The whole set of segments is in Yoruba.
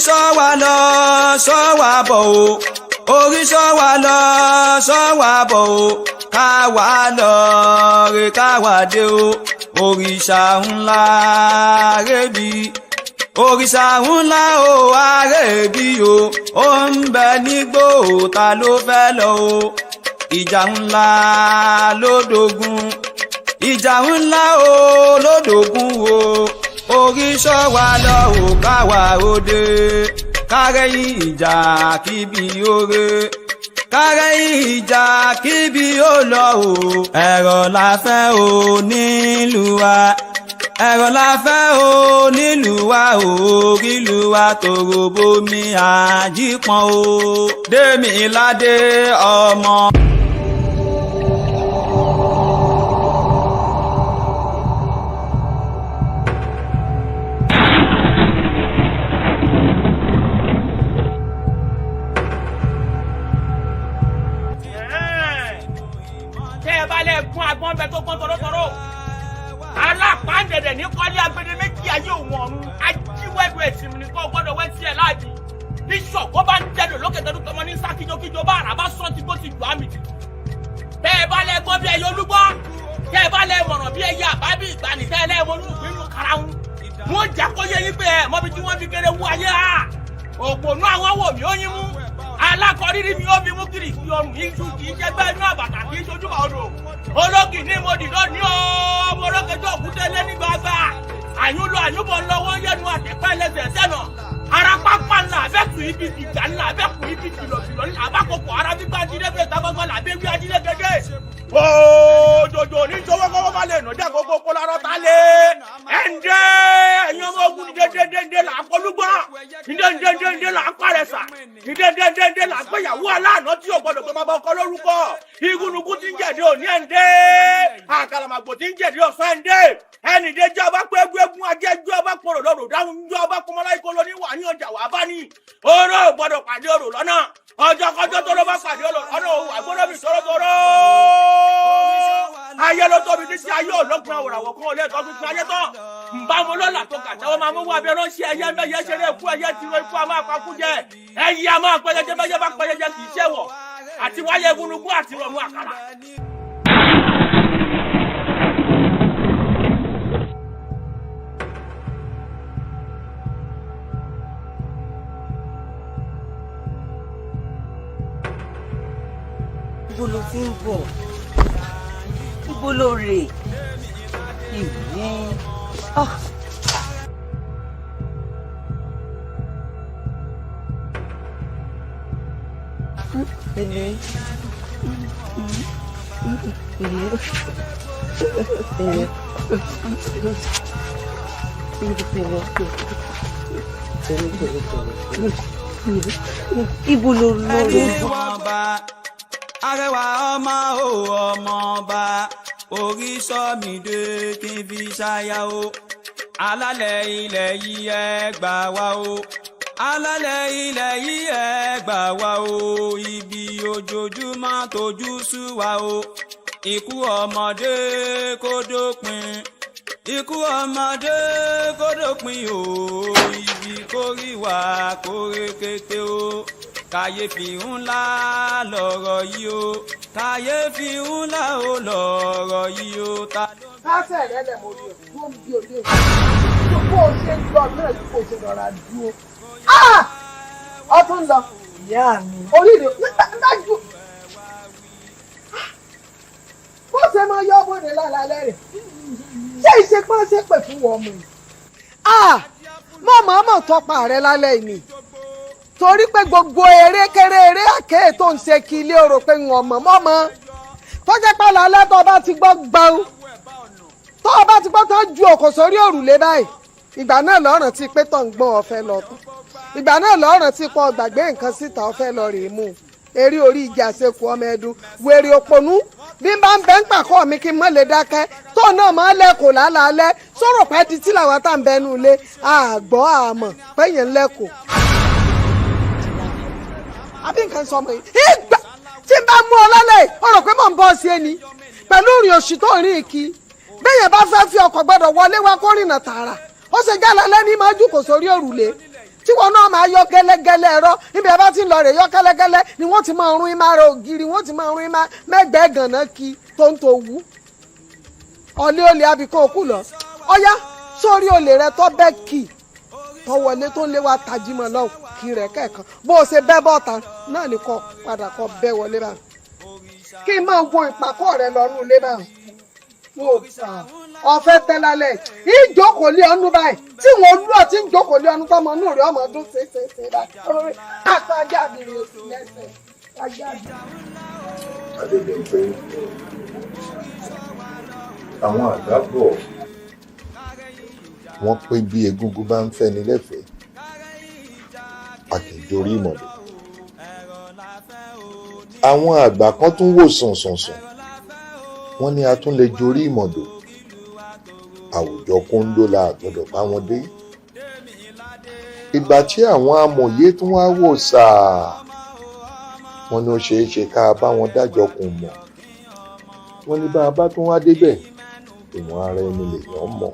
sọ wá lọ sọ wá bọ̀ o orí sọ wá lọ sọ wá bọ̀ o ká wá lọ rè ká wá dé o òrìṣà ńlá rèébi òrìṣà ńlá o àrèébi o ó ń bẹ nígbò ta ló fẹ́ lọ o ìjà ńlá lódògún ìjà ńlá o lódògún o orí sọ wá lọ ò káwa òde kárẹ́yìn ìjà kíbi òre kárẹ́yìn ìjà kíbi ó lọ o ẹ̀rọ la fẹ́ o nílùú wa ẹ̀rọ la fẹ́ o nílùú wa o orílùú wa tòrò bomi àjípọn o Démiládé ọmọ. Agbọ́n bẹ tó gbọ́n tọ̀rọ̀tọ̀rọ̀ alápàǹdẹ̀dẹ̀ ní kọ́lé agbede méjì ayé òun ọ̀run ajíwẹ́dù ẹ̀sìn ní kọ́ gbọ́dọ̀ wẹ́ sí ẹ̀ láàdì bíṣọ̀ kó bá ń jẹ́dọ̀ lókè tọdún tọmọ ní sá kíjokíjo bá àràbá sọ́ ti bó ti jù àmì jù bẹ́ẹ̀ bá lẹ gbọ́ bí ẹyẹ olúgbọ́ bẹ́ẹ̀ bá lẹ mọ̀ràn bí ẹyẹ àbábí ìgbàanì tẹ́ lẹ́ mọ nínú karahun wọ́n jà kó yẹ yín pé ẹ̀ mọ́bi tí wọ́n fi kéré wú ayé ha òpònú àwọn wò mí ó yín mú alákọ̀ọ́rírí mi ó fi mú kiri fi ọrùn yín ju kì í jẹ́gbẹ́ inú àbàtà kì í ṣojúbà odò ológì ní mo dìdọ́ ní ọmọ olókèjọ́ òkúta ilé ní gbàgbà àyúnlọ àyúbọ̀ lọ́wọ́ yẹnu àtẹ̀pẹ́ lẹ́sẹ̀ sẹ́nà ara pápá ńlá abẹ́kùn ibi ìjà ńlá abẹ́kùn ibi kìlọ̀kìlọ̀ ńlá abákòkò ara gbígbá ajílẹ̀gbẹ̀ tábọ́gbọ́n làbẹ́wí ajílẹ̀gẹ́gẹ́ òjòjò ní jọwọ́kọ́wọ́ bá lè nà jẹ́ gbogbo kó lárọ́ ta lé ẹ̀ǹdẹ́ ẹ̀yin ọmọ ogun dídédédé là ń polúgbọ́ dídédédé là ń parẹ́sà dídédédé là ń péyàwó aláàánú tí ò gbọdọ̀ tó máa bá ọkọ lórúkọ igúnnugún tí ń jẹ̀dí òní ẹ̀ǹdẹ́ àkàlàmàgbò tí ń jẹ̀dí ọ̀sán ẹ̀ǹdẹ́ ẹnìdé jẹ́ ọba pé egun ajé jẹ́ ọba pòrò lọ́rọ̀ dáhùn jẹ́ ọba kọmọlá ìkọlọ ní wà ní ọjà wà bá ní oró gbọdọ̀ pàdé orò lọ́nà ọjọ́ kọjọ́ tó ló bá pàdé orò lọ́nà òwò àgbọ̀dọ̀ mi sọ̀rọ̀ ayé ló tóbi ní sí ayé òlọ́gbọ̀n àwòràwọ̀ kan olè tó gbígbé ayé tán nbà mo lọ́la tó kà táwọn máa mú wá bí ránṣẹ́ ẹyẹ mẹ́yẹ ṣeré ikú ẹyẹ tìrọ ikú a máa pakú jẹ ẹyẹ a máa pẹyẹjẹ mẹ́yẹ bá pẹyẹjẹ kì í ṣẹ̀wọ̀ àti wáyé egúnnugún àti rọ̀mú àkàrà. Ibo ló ti ń bọ̀? Ibo ló rè? Ìwé. Pẹ̀lẹ́. Ibo ló lọ? Arẹwà ọmọ o ọmọ ọba orí sọmídé kí n fi ṣáyà o alálẹ̀ ilẹ̀ yìí ẹ gbà wá o alálẹ̀ ilẹ̀ yìí ẹ gbà wá o ibi ojoojúmọ́ tójú sú wa o ikú ọmọdé kó dópin ikú ọmọdé kó dópin o ibi kórìíwá kórè kété o kàyéfì ńlá lọ̀rọ̀ yìí o kàyéfì ńlá o lọ̀rọ̀ yìí o ta ló. kásẹ̀ rẹ̀ lẹ̀ mo rí o tó ń bí òde tó bó o ṣe ń lọ náà tí kò ṣe rọra dúró. ọtún lọ ìyá mi orí rẹ̀ dájú bó ṣe máa yọ bóde lálẹ́ rẹ̀ ṣé ìṣepọ́n ṣe pè fún wọn mọ̀ mọ̀ mọ̀ tọpa rẹ̀ lálẹ́ yìí torí pé gbogbo eré kéré eré àkéè tó ń ṣe kí ilé orò pé wọn mọ̀ tó jẹ́ pé lálẹ́ tó bá ti gbọ́ gbọ́n tó bá ti gbọ́ tó ju òkò sórí òrùlé báyìí ìgbà náà lọ́rùn tí pé tó ń gbọ́n ọ̀fẹ́ lọ tán ìgbà náà lọ́rùn tí pọ̀ gbàgbé nǹkan síta ọ̀fẹ́ lọ rèé mú eré orí ìjà àṣekù ọmọ ẹdun wèrè òpònú bí n bá ń bẹ ń pàkọ́ mi kí n mọ́ lè dákẹ́ tó náà máa lẹ́kọ̀ọ́ lálẹ́ sọ̀rọ̀ pẹ́ di tí làwọn tá à ń bẹnu ilé àgbọ̀ àmọ̀ pẹ́yìn lẹ́kọ̀ọ́ àbí nǹkan sọ ọmọ yìí ìgbà tí n bá mú ọ lálẹ́ ọ̀rọ̀ pé mò ń bọ́ sí ẹni pẹ̀lú ìrìn òṣì tó rìn kí bẹ́yẹn bá fẹ́ fi ọkọ̀ gbọ́dọ̀ wọlé wá kó rìnà tààrà ó ṣe jálẹ̀ lẹ́ni máa jùkọ̀ sórí òrùlé tí wọn náà máa yọ gẹ́lẹ́gẹ́lẹ́ ẹ̀rọ níbi ẹ bá ti ń lọ rè yọ gẹ́lẹ́gẹ́lẹ́ ni wọ́n ti máa rún imá rẹ ògiri wọ́n ti máa rún imá mẹ́gbẹ̀ẹ́ gànà kí tó ń tó wú ọlé abìkan òkú lọ ọyá sórí olè rẹ tó bẹ́ẹ̀ kì tó wọlé tó ń lé wa tajimọ̀ lọ́hùn kí rẹ̀ kẹ̀kan bó o ṣe bẹ́ bọ́ta náà ni kò padà kò bẹ́ wọlé báyìí kí n máa wo ìpàkọ́ rẹ lọ́nù ilé báyìí ọ̀fẹ́ tẹ́lálẹ̀ ìjókòólé ọ̀nù báyìí tí wọ́n lù ọ́ tí ń jókòólé ọ̀nù tọ́mọ inú rẹ̀ ọmọ ọdún ṣe báyìí àtàjáde rẹ̀ sí lẹ́sẹ̀ àjáde. Adébímpé àwọn àgbà bọ̀ wọ́n pé bí egúngún bá ń fẹ́ni lẹ́fẹ̀ẹ́ àkèjọrí ìmọ̀lẹ̀ àwọn àgbà kan tún wò sànsànsàn wọ́n ní a tún lè jorí ìmọ̀dò àwùjọ kóńdó la gbọ́dọ̀ bá wọn dé ìgbà tí àwọn amòye tún wá wò sáà wọ́n ní ó ṣeé ṣe ká bá wọn dájọ́ kùn mọ́ wọ́n ní bá a bá tún wá débẹ̀ ìwọ̀n ara ẹni lèèyàn mọ̀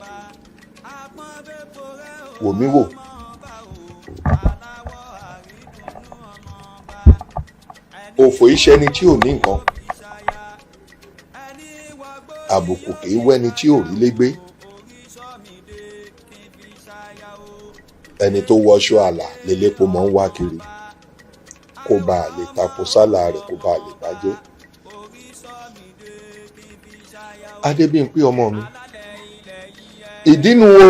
wò mí wò òfò iṣẹ́ ni tí ò ní nǹkan àbùkù kìí wẹ́ni tí ò rí légbé ẹni tó wọṣọ àlà lélẹ́pọ mọ́ ń wá kiri kó bá a lè tapo sálà rẹ̀ kó bá a lè bàjẹ́ Adébímpé ọmọ mi ìdínú o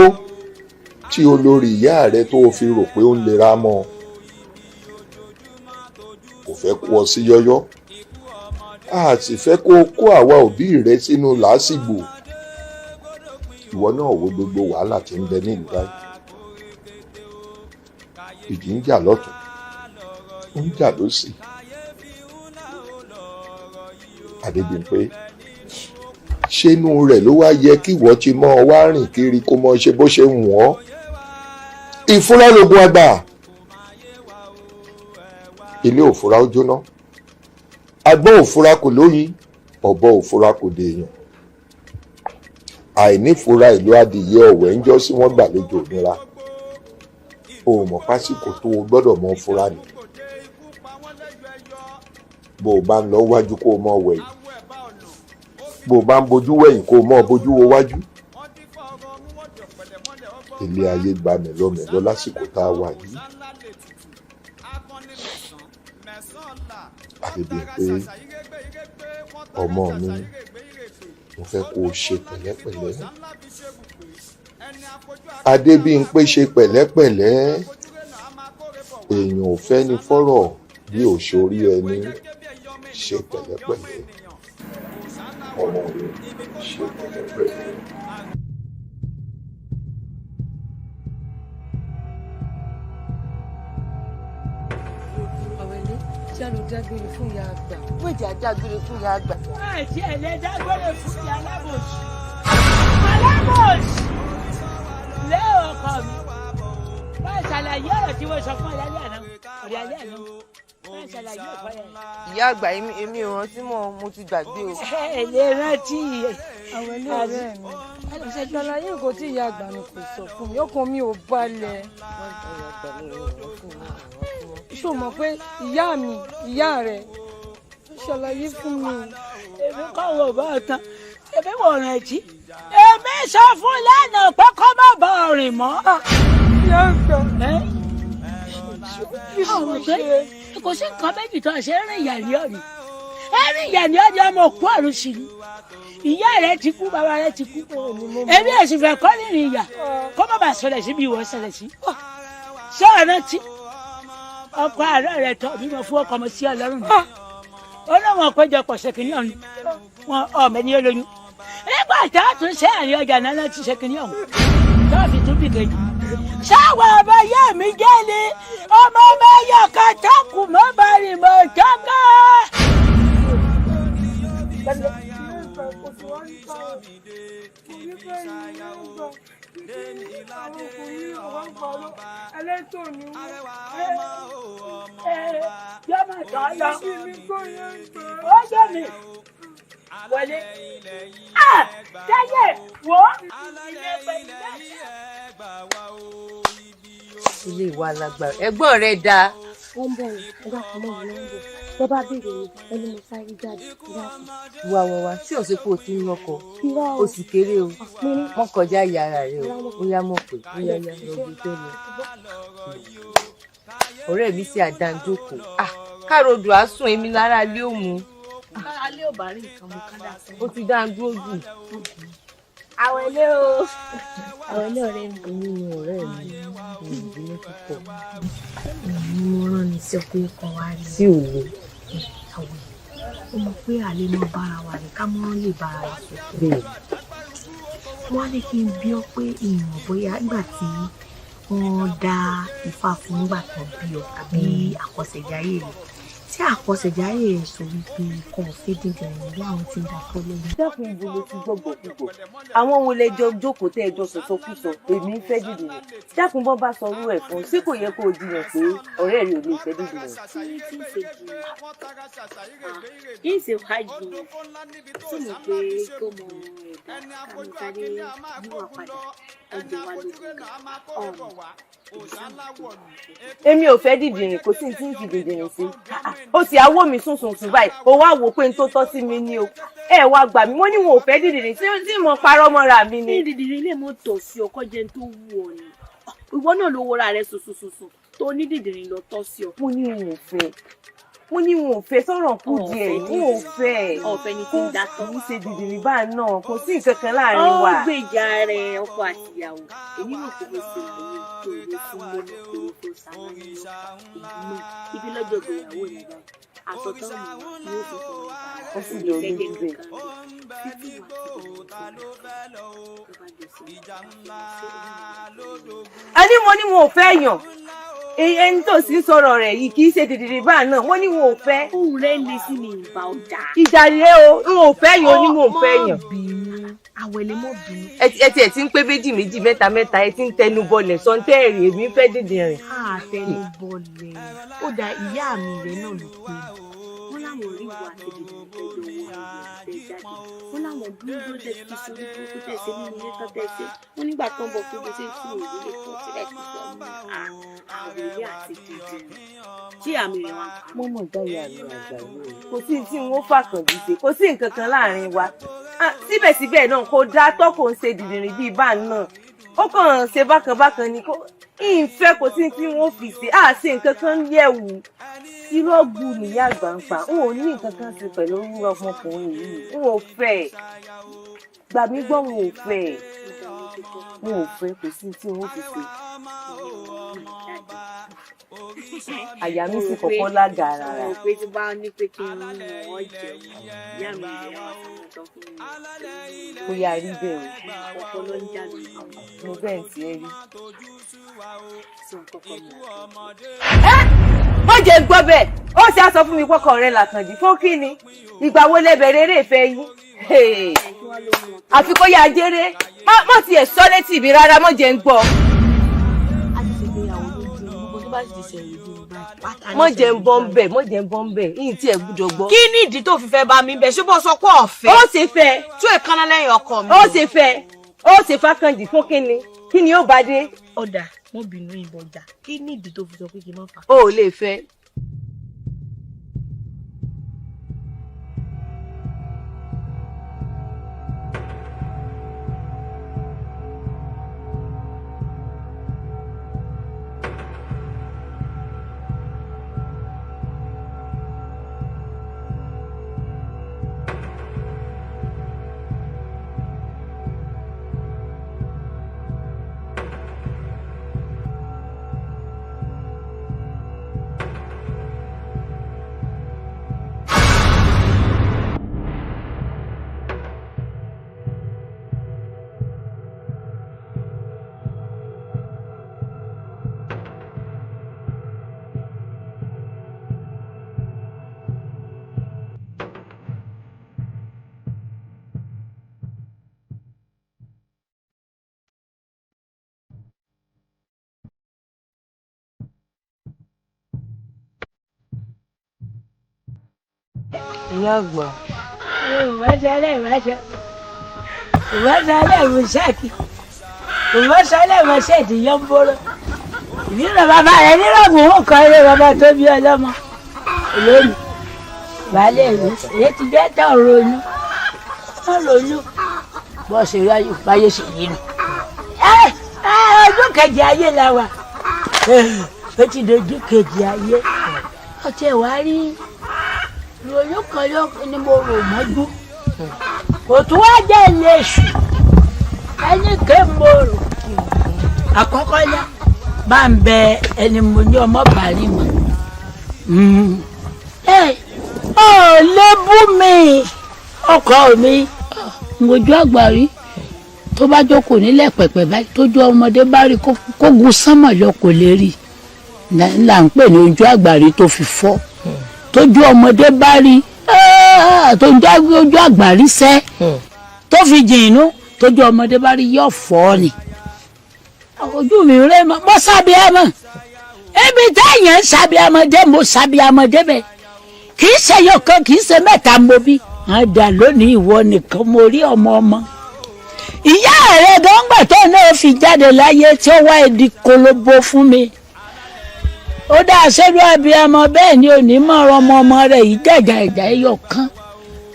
tí olórí ìyá rẹ tó fi rò pé ó ń lera mọ́ kò fẹ́ kó ọ sí yọ́yọ́ a sì fẹ́ kó kó àwa òbí rẹ sínú làásìgbò ìwọ náà wo gbogbo wàhálà tí ń bẹ nílùú báyìí ìdí ń jà lọ́tùn ó ń jà lósì Adébímpé ṣénú rẹ̀ ló wá yẹ kí ìwọ ti mọ́ ọ wá rìn kiri kó mọ ṣe bó ṣe wù ọ́ ìfúnra lógún àgbà ilé òfúra ó jóná agbọ́n òfúra kò lóyin ọ̀bọ òfúra kò dèèyàn àìnífura ìlú adìyẹ ọ̀wẹ́ ń jọ́ sí wọ́n gbàlejò òmìnira o mọ̀ pásíkò tó o gbọ́dọ̀ mọ fura ni bó o bá ń lọ wájú kó o mọ wẹ̀yìn bó o bá ń bojú wẹ̀yìn kó o mọ bojú wo wájú ilé ayé gba mẹ́lọ́mẹ́lọ́ lásìkò tá a wà yìí Adébímpé ọmọ mi mo fẹ́ kó o ṣe pẹ̀lẹ́pẹ̀lẹ́ Adébímpé ṣe pẹ̀lẹ́pẹ̀lẹ́ èèyàn ò fẹ́ ni fọ́rọ̀ bí òṣòrí ẹni ṣe pẹ̀lẹ́pẹ̀lẹ́ ọmọ mi ṣe pẹ̀lẹ́pẹ̀lẹ́. Ṣé ló dágbére fún ìyá àgbà? Wọ́n ìjà dágbére fún ìyá àgbà. Àìsí ẹ̀lẹ́ dágbére fún ìyá alábòsí. Alábòsí! Lé ọkọ mi. Wọ́n ṣàlàyé ọ̀rọ̀ tí wọ́n sọ fún ìyálé àná. Ọ̀rẹ́ alẹ́ àná. Wọ́n ṣàlàyé ọ̀fọ̀ yẹn. Ìyá àgbà èmi ò rántí mọ́ mo ti gbàgbé o. Ẹ lè rántí àwọn ilé ọ̀rẹ́ mi. Ṣàlàyé nǹkan tí ìyá àgbà mi kò sọ fún mi. Ọkàn mi ò balẹ̀. Ṣé o mọ̀ pé ìyá mi ìyá rẹ̀ ṣàlàyé fún mi? èmi kọ́ wọ̀ bá tán èmi wọ̀ rìn jí èmi sọ fún lánàá pé kó má bá rìn mọ́. Ìyá àgbà àwọn pé kò sí nǹkan méjì tó ṣe rìn ìyàní ọ̀nì ẹ̀rìn ìyàní ọ̀nì ọmọ òkú ọ̀run sí ni ìyá rẹ̀ ti kú bàbá rẹ̀ ti kú èmi èsì fẹ́ kọ́ nírìn ìyà kó má bàa ṣẹlẹ̀ síbi ìwọ ṣẹlẹ̀ sí. ṣé ọ̀nà tí ọkọ àárọ̀ rẹ̀ tọ́ bí mo fún ọkọ ọmọ sí ọlọ́run ni ó náà wọn péjọpọ̀ ṣe kìnìún ọ̀hún wọn ọmọ ẹni olóyún nígbà tá a tún ṣe àárín ọjà náà láti ṣe kìnìún ọ̀hún tó fi tún bì kejì ṣáwọn ọmọ yẹ mi jẹ́ ni ọmọ ọmọ ẹyọ kan tákù mọ́ bá rìn mọ́ jọ́gá. Yọ́mọ̀ tó lọ. Ó yẹ mi. Wọlé. Jẹ́yẹ̀ wò. Ilé pẹ̀lú ẹ̀ṣẹ̀. ilé ìwà lágbára ẹ̀gbọ́n rẹ̀ dáa. wọ́n bọ̀ ẹ̀dá kan náà ló ń bọ̀ tó bá béèrè ni ẹni mo sáré jáde wá tí ò sí pé o ti ń lọkọ o sì kéré o wọn kọjá yàrá rẹ o bóyá mọ̀ pé bóyá yá lọ́gbọ́n tó lọ. ọ̀rẹ́ mi sì àdánjókòó károdò á sùn èmi lára lé òmu. lára lé ò bá rí nǹkan mú kádà sí. ó ti dá dúró jù. àwẹ̀lé o àwẹ̀lé ọ̀rẹ́ mi. èmi ni ọ̀rẹ́ mi ìbínú púpọ̀. mo rán ni sí ọkùnrin kan wá rí. sí òwe. ó mọ̀ pé àlè mọ́ bára wa ní ká mọ́ lè bára wa sọ. bẹ́ẹ̀ wọ́n á ní kí n bí ọ pé ìmọ̀ bóyá nígbà tí wọ́n dá Ifá fún nígbà tó bí ọ àbí àkọsẹ̀jáyé rẹ̀ tí àkọsẹ̀jáyé rẹ̀ sọ wípé kò fẹ́ dídì rẹ̀ bí àwọn tí ń dà fọ́ lóyún. dákun ibo ló ti gbọ́gbọ́ púpọ̀ àwọn wo lè jọ jókòó tẹ́ ẹ jọ sọ̀sọ́kùsọ èmi ń fẹ́ dìdì rẹ̀ dákun bọ́ bá sọ orú ẹ̀ fún sí kò yẹ kó o jiyàn pé ọ̀rẹ́ rẹ̀ ò lè fẹ́ dìdì rẹ̀. kí n ṣe wájú tí mo pé kó mọ ẹ̀dá kàmíkàdé yíwà padà ẹgbẹ́ wa lójú èmi ò fẹ́ dìdìrìn kò sí tí ń fi dìdìrìn sí ó sì awó mi sùnsùn báyìí ó wá wò pé n tó tọ́ sí mi ní o ẹ wá gbà mí mo ní wọn ò fẹ́ dìdìrìn tí mo parọ́ mọ́ra mi ni. ní dìdìrìn ilé mo tọ̀ sí ọkọ jẹun tó wù ọ ni ìwọ náà ló wọra rẹ sùsùsùsù tó ní dìdìrìn lọ tọ́ sí ọ. mo ní wọn ò fẹ́ sọ̀rọ̀ kù díẹ̀ wọn ò fẹ́ ọ̀fẹ́ ni tí ń da tán. kì í ṣe dìdìrìn bá náà kò sí nǹkan kan láàrin wa. ó gbèjà rẹ ọkọ àtìyàwó èmi náà kò fẹ́ ṣe àwọn ètò ìwé fún mọ́nà tó tó sáwọn ní ìlú ibi lọ́jọ́ ìgbéyàwó rẹ̀ báyìí aṣọ tó ń mú ni ó fi fọwọ́ ó sì lọ ní ibẹ̀. a ní mo ní wọn ò fẹ́ yàn ẹni tó sì ń sọ̀rọ̀ rẹ̀ yìí kì í ṣe dìdìrì bá náà wọ́n ní wọn ò fẹ́. ohun rẹ̀ lè sí mi ìbá ọjà. ìjà rèé o n ò fẹ́ yàn ó ní wọn ò fẹ́ yàn. àwẹ̀lẹ̀ mọ́ bínú. ẹ tiẹ̀ ti ń pé méjì mẹ́ta ẹ ti ń tẹnu bọlẹ̀ sọ́ńtẹ́ẹ̀rì èmi fẹ́ dìdìrìn. tẹnu bọlẹ̀ ó da ìyá mi rẹ̀ náà ló pé wọ́n láwọn orí ìwà àti ìdìbò ìfẹ́ jáde wọ́n láwọn dúró tẹ̀ fi sórí burúkú tẹ̀ ṣe nínú ilé tán tẹ̀ ṣe wọ́n nígbà tó ń bọ̀ fún gbèsè tí òun lè tọ́ sílẹ̀ sí sọ mí àwòrán àti dídì tí àmì rẹ̀ wá. mọ́mọ́ dáyà mi àgbà yìí kò sí tí wọ́n fàkàndí ṣe kò sí nǹkan kan láàrin wa síbẹ̀síbẹ̀ náà kò dá tọ́kò ń ṣe dìdìrín bíi bá náà ó kàn ṣe bákan ni ìfẹ́ kò sí tí wọ́n fi ṣe ṣe nǹkan kan yẹ̀wù irọ́gbù nìyá àgbà ń pa n ò ní nǹkan kan ṣe pẹ̀lú orúkọ ọmọkùnrin yìí n ò fẹ́ gbà mí gbọ́ n ò fẹ́ kò sí tí wọ́n fi ṣe. àyà mi sì kọ́kọ́ lágara rà. mo pé tí bá ní pé kí n mú ọ jẹ ìyá mi rẹ wá fún mi tán fún mi. kó yá rí bẹ́ẹ̀ o. ọkọ ló ń jáde. mo bẹ́ẹ̀ tí ẹ rí. sọ kọ́kọ́ mi. wọ́n jẹ́ gbọ́ bẹ́ẹ̀ ó ṣe á sọ fún mi pọ́kàn rẹ̀ làkànjì fún kí ni ìgbà wo lẹ bẹ̀rẹ̀ eré ìfẹ́ yín. àfi kó yá jẹ́rẹ́ má tiẹ̀ sọ létí mi rárá mọ́ jẹ́ ń gbọ́. mọ jẹ ń bọ́ ń bẹ̀ yìí tí ẹ gbúdọ̀ gbọ́. kí ni ìdí tó fi fẹ́ bá mi bẹ̀ ṣé bó sọ pé ọ̀fẹ́. ó ṣe fẹ́. tú èékánná lẹ́yìn ọkọ mi. ó ṣe fákàndì fún kí ni ó bá dé. ọ̀dà mo bínú ìbọn jà kí ni ìdí tó fi sọ pé kí n má fà. o ò lè fẹ́. ìyá àgbà. ìwọ́sálẹ̀ ìwọ́sálẹ̀ mo ṣáàkì ìwọ́sálẹ̀ mo ṣèdí yán bọ́rọ̀ ìdílé bàbá rẹ̀ nírọ̀gùn ó kọ́ ilé bàbá tó bí ọlọ́mọ lónìí baálé mi èyí ti jẹ́ tán ronú wọ́n ronú bọ́ ṣe ráyè báyé ṣe yìí nù. ọdún kejì ayé la wà ó ti dojú kejì ayé ọtí ẹ̀ wá rí ronú kan ló ni mo rò mọ́jú kò tún wá jẹ́ ilé èṣù ẹni ké mo rò àkọ́kọ́ yá bá ń bẹ ẹni mo ní ọmọ bàárí mọ́ ọ lè bú mi ọkọ mi ngojú àgbàrí tó bá jókòó nílẹ̀ pẹ̀pẹ̀ báyìí tójú ọmọdé bá rí kó gun sánmọ̀ lọ kò lè rí là ń pè ní ojú àgbàrí tó fi fọ́ tójú ọmọdé bá rí tó ń jáwé ojú àgbàrí sẹ́ tó fi jìn inú tójú ọmọdé bá rí yóò fọ́ ni ojú mi rẹ mọ sábíàmọ ibi táyà ń sábíàmọdé mo sábíàmọdé bẹ kì í ṣe yọkan kì í ṣe mẹ́ta mo bí wọn dà lónìí ìwọ nìkan mo rí ọmọ ìyá rẹ dọ́ngbà tó náà fi jáde láyé tí ó wá ìdí kolobo fún mi ó dá aṣẹ́lú abiyamọ bẹ́ẹ̀ ni onímọ̀ ọmọ rẹ̀ yìí jàjà ìjà ẹyọ kan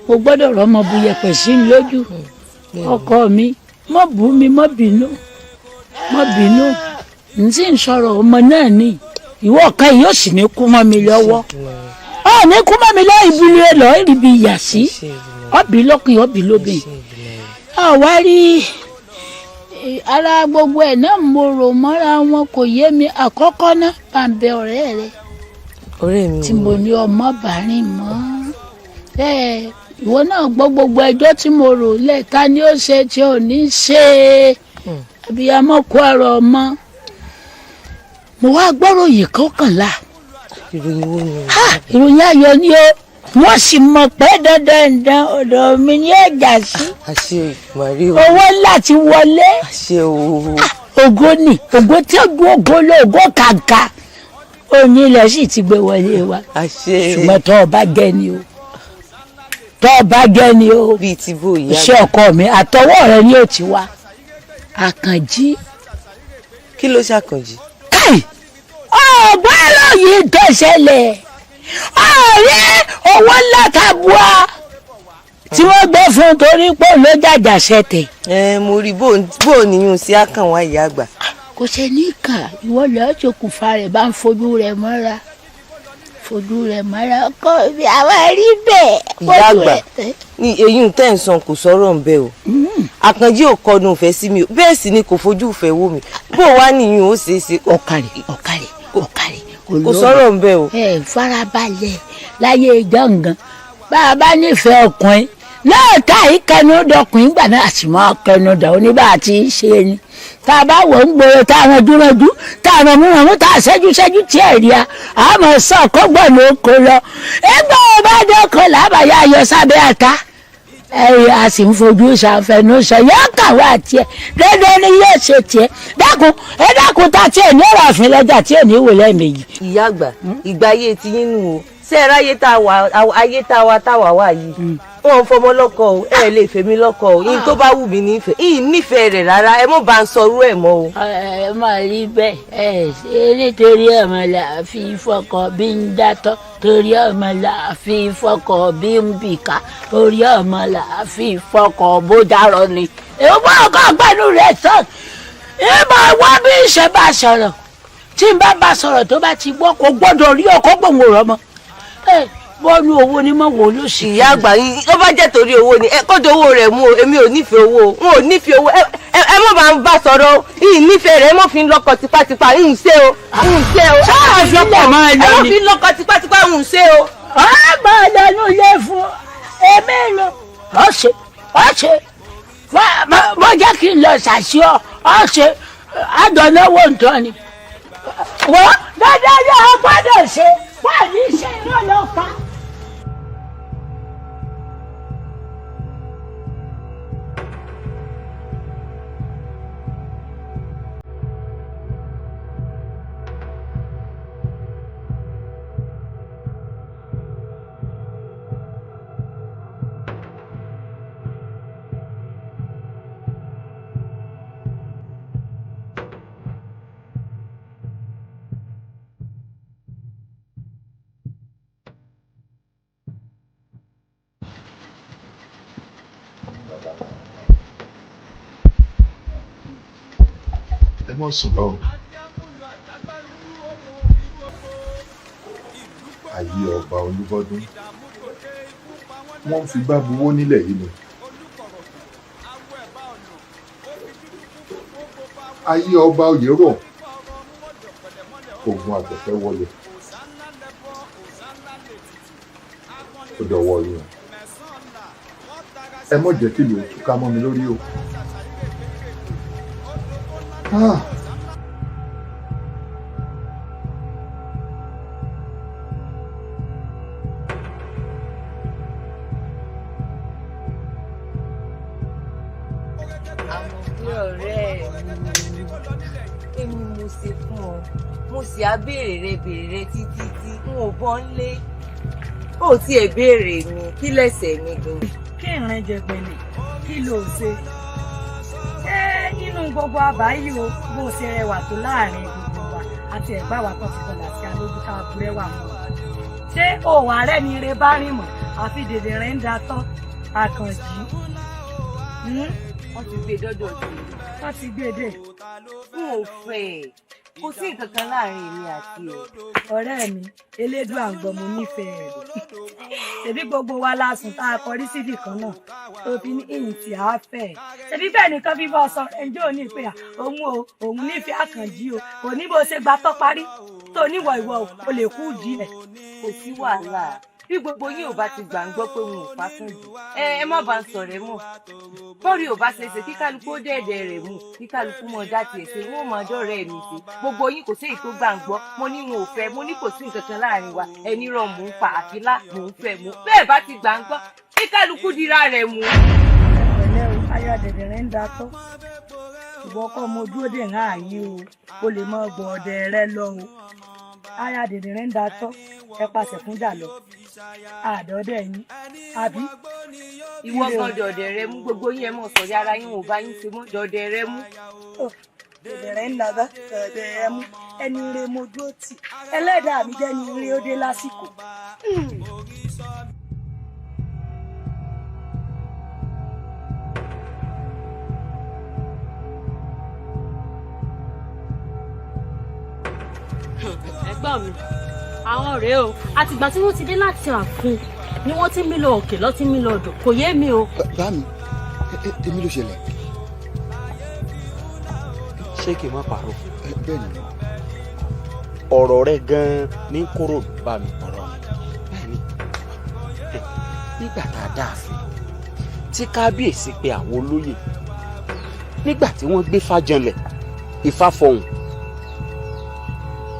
mo gbọ́dọ̀ rọmọ bu yẹpẹ̀ sí i lójú ọkọ mi mọ́ bú mi mọ́ bínú n sì ń sọ̀rọ̀ ọmọ náà ni ìwọ kan yóò sì ní kú mọ́ mi lọ́wọ́ ọ ní kú mọ́ mi lọ́wọ́ ìbúlé lọ ìrìbí ìyà sí ọbì lọ́kùnrin ọbì lóbìn àwa rí ara gbogbo ẹ̀ náà mo rò mọ́ra wọn kò yé mi àkọ́kọ́ náà bá ń bẹ ọ̀rẹ́ rẹ tí mo ní ọmọ bàárín mọ́ ìwọ náà gbọ́ gbogbo ẹjọ́ tí mo rò lẹ́ẹ̀ta ni ó ṣe tí ò ní ṣe abiyamọ kó ọ̀rọ̀ ọmọ mo wá gbọ́ròyìn kọkànlá ìròyìn ayọ̀ ni ó wọ́n sì mọ̀ pé dandan ọ̀dọ̀ mi ní ẹ̀jà sí owó ńlá ti wọlé ògo ni ògo tí ó dún ògo lé ògo kàǹkà òní ilẹ̀ sì ti gbé wọlé wa ṣùgbọ́n tó o bá gẹ́ ni o iṣẹ́ ọkọ mi àtọwọ́ rẹ ni ó ti wá àkànjí. kí ló ṣàkànjí. káì ọgbọ́n lóyìn tó ṣẹlẹ̀ ọ̀rẹ́ owó ńlá tabua tí wọ́n gbé fún torí pé ló jàjà ṣẹ̀tẹ̀. mo rí bó níyùn sí àkànwá ìyá àgbà. kò ṣe ní kà ìwọ lọ́ọ́ ṣokùnfà rẹ̀ bá ń fojú rẹ̀ mọ́ra kọ́ ibi àwọn rí bẹ́ẹ̀. ìyá àgbà ní eyín tẹ́ ń san kò sọ̀rọ̀ ń bẹ́ o àkànjí ò kọnu ìfẹ́ sí mi bẹ́ẹ̀ sì ni kò fojú ìfẹ́ wò mí bó wá níyùn ó ṣeé ṣe. ọ̀kàrẹ̀ kò sọ̀rọ̀ ń bẹ́ o. ẹ farabalẹ̀ láyé gangan bá a bá nífẹ̀ẹ́ ọkùnrin náà tá ìkẹnu dọkùnrin gbà náà sì máa kẹnu dà oníbà àti ṣe ni tá a bá wọ̀ ń gbòòrò tá a ràn dúnrọ̀dú tá a ràn múrànmú tá a ṣẹ́jú tí ẹ̀ rí a àmọ́ sọ kọ́gbọ̀n ló kó lọ ẹgbẹ́ ọba dọ́kọ̀ làbàyà ayọ̀ sábẹ́ àká ẹ̀yà a sì ń fojú ṣàfẹnú sọ yóò kàwé àti ẹ̀ dandan ni yóò ṣe tiẹ̀ dákun tá tiẹ̀ ní ọ̀rọ̀ àfin lọ́jà tí ò ní wò lẹ́ẹ̀mejì. ìyá àgbà ìgbà ayé ti yín nù o ṣé ẹ ráyé táwa wà yìí wọn fọmọ lọ́kọ o ẹ lè fẹmí lọ́kọ o yín tó bá wù mí nífẹ̀ẹ́ yín nífẹ̀ẹ́ rẹ̀ rárá ẹ mọ̀ bá ń sọrú ẹ̀ mọ́ o. ẹ máa rí bẹ́ẹ̀ ṣe nítorí ọmọ là fi fọkọ bí ń dátọ́ torí ọmọ là fi fọkọ bí ń bìkà torí ọmọ là fi fọkọ bó dárọ ni. ìwọ ọkọ gbẹnu rẹ sàn ìmọ̀ wá bí ṣe bá sọ̀rọ̀ tí n bá sọ̀rọ̀ tó bá ti gbọ́ kó gbọ́dọ̀ rí ọkọ gbòǹgbò rọ mọ́ bọ́ọ̀lù owó ni mo wò ló sì. ìyá àgbà yìí ó bá jẹ́ torí owó ni ẹ kọ́dọ̀ owó rẹ̀ mú o èmi ò nífẹ̀ẹ́ owó o wọn ò nífẹ̀ẹ́ owó ẹ mọ̀ bá ń bá sọ̀rọ̀ yìí nífẹ̀ẹ́ rẹ̀ ẹ mọ̀ fi ń lọ́kọ tipátipá ń ṣe o ń ṣe o. sáà fi lọ́kọ máa lọ ni. ẹ mọ̀ fi ń lọ́kọ tipátipá ń ṣe o. ọ̀gbà lẹ́nu ilé fún èmi lọ ọ̀ṣẹ̀ mo jẹ́ kí n lọ ṣàṣìọ́ ọ̀ṣẹ̀ àdánnáwó nǹkan ni. wọ́n dáadáa ni a gbọ́dọ̀ ṣe wọ́n ní iṣẹ́ ìrànlọ́pàá. ẹ mọ̀ sùn lọ́rùn. ayé ọba Olúbọ́dún wọ́n fi gbá buwó nílẹ̀ yìí ni. ayé ọba Oyèrò ogun àgbẹ̀fẹ́ wọlé ó dọ̀wọ́ yín ẹ mọ̀ jẹ́ kí ló túká mọ́ mi lórí o. mo sì á béèrè rẹ títí tí n ò bọ́ ń lé ó tiẹ̀ béèrè mi kí lẹ́sẹ̀ mi gan. kí ìrìn jẹgbẹ̀lẹ̀ kí ló ṣe nínú gbogbo àbáyé o bó ṣe rẹwà tó láàrin gbogbo wa àti ẹ̀gbá wa kan ti kọlà sí alójú ká burẹ́wà mọ́ ṣé òun ààrẹ ni ire bá rìn mọ́ àfi dèdè rẹ̀ ń da tán àkànjì wọ́n ti gbé dọ́dọ̀ sí i. wọ́n ti gbé dé. n ò fẹ́ kò sí nǹkan kan láàrin èmi àti ẹ. ọ̀rẹ́ mi elédùn àgbọ̀n mo nífẹ̀ẹ́ rẹ̀ ṣebí gbogbo wa la sùn tá a kọrí síbì kan náà tó fi ní ìyìn tí a fẹ́ ṣebí bẹ́ẹ̀ nìkan bí bọ́ sọ ẹjọ́ ò ní pé òun nífẹ̀ẹ́ àkànjí o kò ní bó ṣe gba tọ́ parí tó níwọ̀ ìwọ̀ o lè kú jí ẹ̀. kò sí wàhálà bí gbogbo yín ò bá ti gbà ń gbọ́ pé wọn ò fásán jù ẹ má bá ń sọ̀rọ̀ ẹ mọ̀ bọ́ọ̀rì ò bá ṣe ṣe kí kálukú ó dẹ̀ẹ̀dẹ̀ rẹ̀ mú kí kálukú mọ̀ dá tiẹ̀ ṣe wọn ò mọ̀ dọ́rẹ̀ mi ṣe gbogbo yín kò sí èyí tó gbà ń gbọ́ mo ní wọn ò fẹ́ mo ní kò sí nǹkan kan láàrin wa ẹni rọ mò ń pa àfilá mò ń fẹ́ mò bẹ́ẹ̀ bá ti gbà ń gbọ́ kí kálukú dira rẹ̀ mú. ẹ̀lẹ́ o aya dẹ̀dẹ̀ rẹ̀ ń da tọ́ ìwọ kọ́ mo dúró dè ń ààyè o lè mọ ọgbọ̀n ọ̀dẹ̀ rẹ lọ o aya dẹ̀dẹ̀ rẹ̀ ń da tọ́ ẹ pàṣẹ fún jà lọ àdọ́dẹ̀ yín àbí. ìwọ gan dọ̀dẹ̀ rẹ mú gbogbo yín ẹ mọ̀ sọ̀rí ara yín ò bá yín ṣe mọ́ dọ̀dẹ̀ rẹ mú. dọ̀dẹ̀ rẹ ń nàbá dọ̀dẹ̀ rẹ mú ẹni rẹ mo dúró tì ẹlẹ́dàá mi jẹ́ ni ire ó dé lásìkò. ẹ̀gbọ́n mi àwọn rèé o àtìgbà tí wọ́n ti dé láti ààfin ni wọ́n ti ń mí lọ òkè lọ ti ń mí lọ odò kò yé mi o. bá mi èmi ló ṣẹlẹ̀. ṣé kí n má pààrọ̀. bẹ́ẹ̀ ni. ọ̀rọ̀ rẹ gan-an ní kóró bá mi ọ̀rọ̀ mi. nígbà tá a dáàfin tí kábíyèsí pe àwọn olóyè nígbà tí wọ́n gbé fájànlẹ̀ Ifá fọhùn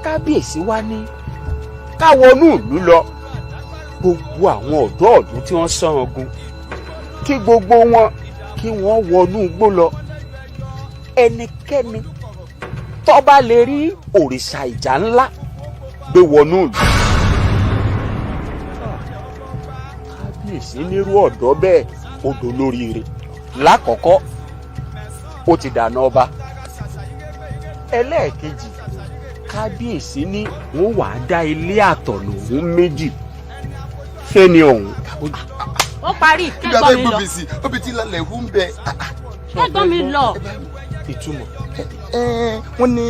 kábíyèsí wá ní ká wọnú ìlú lọ gbogbo àwọn ọ̀dọ́ ọ̀dún tí wọ́n sán ogun kí gbogbo wọn kí wọ́n wọnú igbó lọ ẹnikẹ́ni tó bá lè rí òrìṣà ìjà ńlá gbé wọnú ìlú. kábíyèsí nírú ọ̀dọ́ bẹ́ẹ̀ ó dolóríire lákọ̀ọ́kọ́ ó ti dànà ọba ẹlẹ́ẹ̀kejì kábíyèsí ní wọ́n wàá dá ilé àtọ̀lọ́hún méjì fẹ́ni ọ̀hún. ó parí kẹ́gbọ́n mi lọ. obì tí lálẹ́ hù ń bẹ. kẹ́gbọ́n mi lọ. ìtumọ̀. wọ́n ní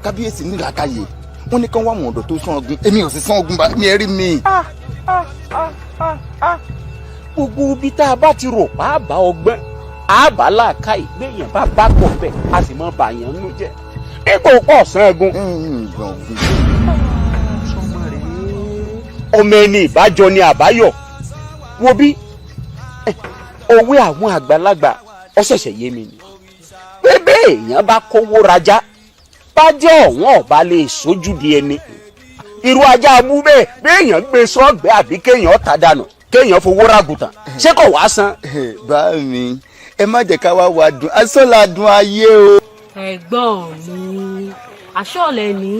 kábíyèsí ní làákàyè wọ́n ní kán wá àwọn ọ̀dọ́ tó sán ogun èmi ò sì sán ogun bá mi ẹ rí mi. gbogbo ibi tá a bá ti rò pa á bá ọgbọ́n á bá làákàyè gbẹ̀yìn bá bá pọ̀ bẹ́ẹ̀ a sì mọ bàyàn nú jẹ́ ipò pọ̀ sẹ́gun. ọmọ ẹni ìbájọ ni àbáyọ wo bí òwe àwọn àgbàlagbà ó ṣẹ̀ṣẹ̀ yé mi ni pé bẹ́ẹ̀ èèyàn bá kówó rajá bá jẹ́ ọ̀wọ́n ọ̀bá lè sójú di ẹni irú ajá abú bẹ́ẹ̀ béèyàn gbé sọ́ọ̀gbẹ́ àbí kéèyàn ta dànù kéèyàn fowó ràgùtàn ṣé kò wá san. bá mi ẹ má jẹ́ ká wá wá dùn asọ́là dùn ayé o. ẹ̀gbọ́n mi àṣọlẹ̀ ni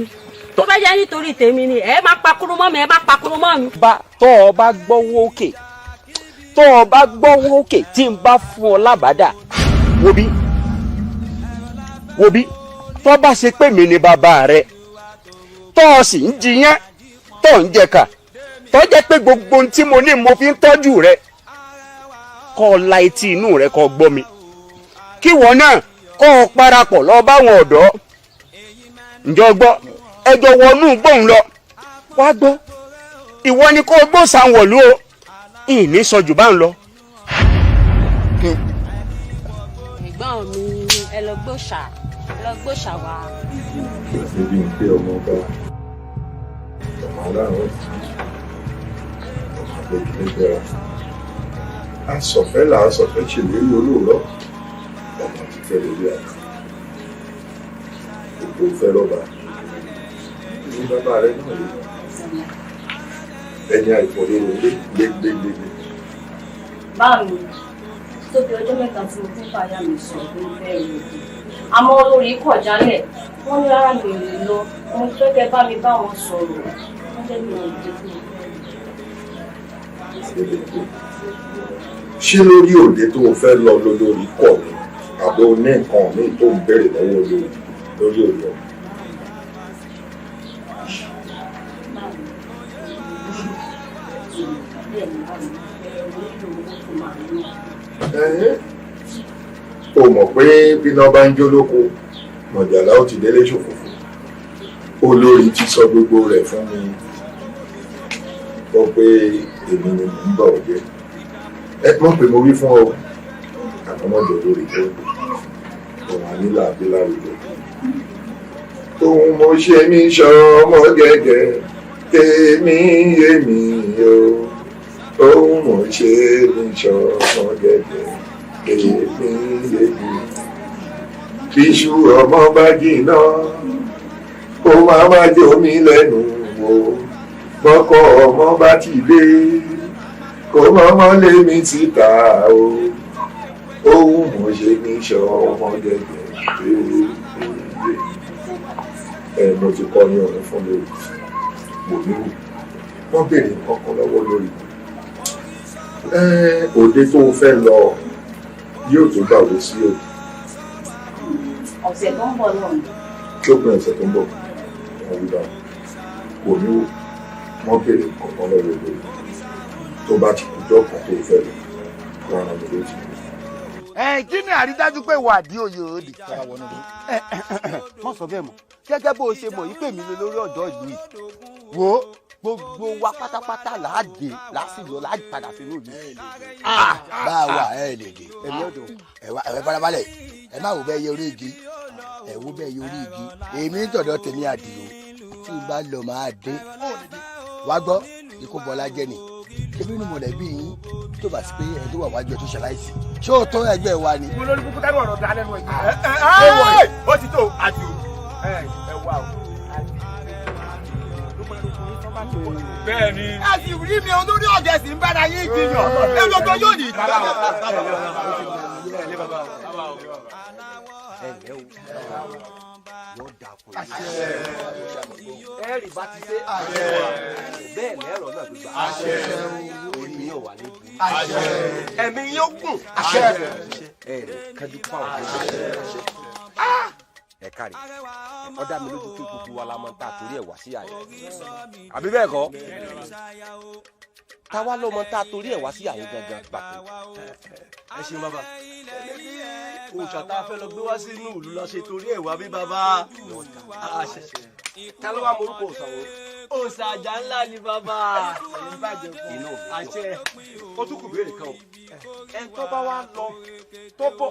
tó bá jẹ́ nítorí tèmi ni ẹ má pakuru mọ́ mi ẹ má pakuru mọ́ mi. tọ́ ọ bá gbọ́wọ́ òkè tọ́ ọ bá gbọ́wọ́ òkè tí n bá fún ọ lábàdà wo bí tọ́ bá ṣe pé mi ni bàbá rẹ tọ́ ọ sì ń jiyàn tọ́ ń jẹ̀ka tọ́ jẹ́ pé gbogbo ohun tí mo ní mo fi ń tọ́jú rẹ kọ́ ọ la etí inú rẹ kọ́ gbọ́ mi kí wọ́n náà kọ́ ọ parapọ̀ lọ báwọn ọ̀dọ́ ǹjọ́ gbọ́ ẹjọ́ wọnú gbóhùn lọ wá gbọ́ ìwọ ni kó gbó sanwó-olú o ìní sọjù bá ń lọ. ẹ̀gbọ́n mi ẹ lọ gbóṣà wá. níbi ń pé ọmọ ọba ọmọ aláàrọ̀ ọmọ àgbẹ̀jẹ̀ bẹ̀rẹ̀ asọ̀fẹ́ là asọ̀fẹ́ ṣèlérí olóòrọ̀ ọmọ ti fẹ́ lórí àná gbogbo fẹ́ lọ́ba ní bàbá rẹ náà lé ẹni àìfọ̀lẹ́ rẹ gbégbégbé. báwo tó bí ọjọ́ mẹ́ta tí mo fún fàyà mi sọ pé ó fẹ́ rí òkè àmọ́ olórí kọ̀ jálẹ̀ wọ́n ní rárá mi ò lè lọ mo fẹ́ kẹ́ bá mi bá wọn sọ̀rọ̀ wọ́n jẹ́ mi ò lè dé fún mi. ṣé lórí òde tó o fẹ́ lọ lórí kọ̀ ni àbí o ní nǹkan míì tó ń bẹ̀rẹ̀ lọ́wọ́ lórí òde. o mọ̀ pé bíná bá ń jó lóko mọ̀jàlá ó ti délé ṣòfófó olórí ti sọ gbogbo rẹ̀ fún mi gbọ́ pé èmi ni mò ń bà ọ́ jẹ́ ẹ mọ̀ pé mo wí fún ọ àtọmọdé lórí tó òun ànílà abíláwìlẹ tóun mo ṣe mí sọ ọmọ gẹ́gẹ́ tèmi yé mi o tóun mo ṣe mí sọ ọmọ gẹ́gẹ́ tèmi yé mi iṣu ọmọ bá jìnnà ó máa jẹ omi lẹ́nu o bọ́kọ ọmọ bá ti dé kò mọ́mọ́ lé mi síta o ohun mo ṣe ní sọ ọmọ gẹ́gẹ́ mo ti kọ́ ní ọ̀rẹ́ fún lórí wò ní wò wọ́n béèrè nǹkan kan lọ́wọ́ lórí òde tó fẹ́ lọ yóò tó gbàwé sí òde. ọ̀sẹ̀ tó ń bọ̀ náà. lópin ọ̀sẹ̀ tó ń bọ̀ wọ́n wí dáa wò ní wò wọ́n béèrè nǹkan kan lọ́wọ́ lórí tó bá ti kújọ́ kan tó fẹ́ lọ wọ́n rán mi lójú. kí ni àrídájú pé wà á di òye òde. mọ̀ sọ bẹ́ẹ̀ mọ̀ gẹ́gẹ́ bó o ṣe mọ̀ yìí pè mí lórí ọ̀dọ́ ìlú yìí wo gbogbo wa pátápátá láàdé lásìlọ láàdé padà sínú ìlú. bá a wà ẹ lè dé ẹ farabalẹ̀ ẹ má wò bẹ́ẹ̀ yẹ orí igi ẹ wò bẹ́ẹ̀ yẹ orí igi èmi ń tọ̀dọ̀ tèmi àdìo tí n bá lọ máa dé wá gbọ́ ikú bọ́lá jẹ́ ni ebi ni mọ̀lẹ́bí yín tó bá sí pé ẹni tó wà wájú ẹ tó ṣaláìsí ṣé o tó ẹgbẹ́ wa ni. mo lórí kúkú táwọn ọ̀rọ̀ dá lẹ́nu ẹ̀ ó ti tó àdìo ẹ wá o. bẹ́ẹ̀ni. a sì rí mi olórí ọ̀dẹ̀ sì ń bára yín jiyàn ẹ gbogbo yóò ní ìtura. ẹ̀rì bá ti ṣe bẹ́ẹ̀ lẹ́rọ̀ náà gbígbà orí yóò wà ní ibi ẹ̀mí yóò gùn ẹ̀rì kájú pàwọn ẹ kárí ọ dá mi lójú pé gbogbo wa la máa ń ta torí ẹ̀ wá sí àyè àbí bẹ́ẹ̀ kọ́ táwa ló máa ń ta torí ẹ̀ wá sí àyè gangan pàtó. ẹ ṣeun bàbá òòṣà tá a fẹ́ lọ gbé wá sínú ìlú lọ ṣe torí ẹ̀ wá bí bàbá ká ló wá morúkọ òòṣà wo. òòṣà àjà ńlá ni bàbá. inú àṣẹ. ó tún kù béèrè kan o ẹ tó bá wá lọ tó bọ̀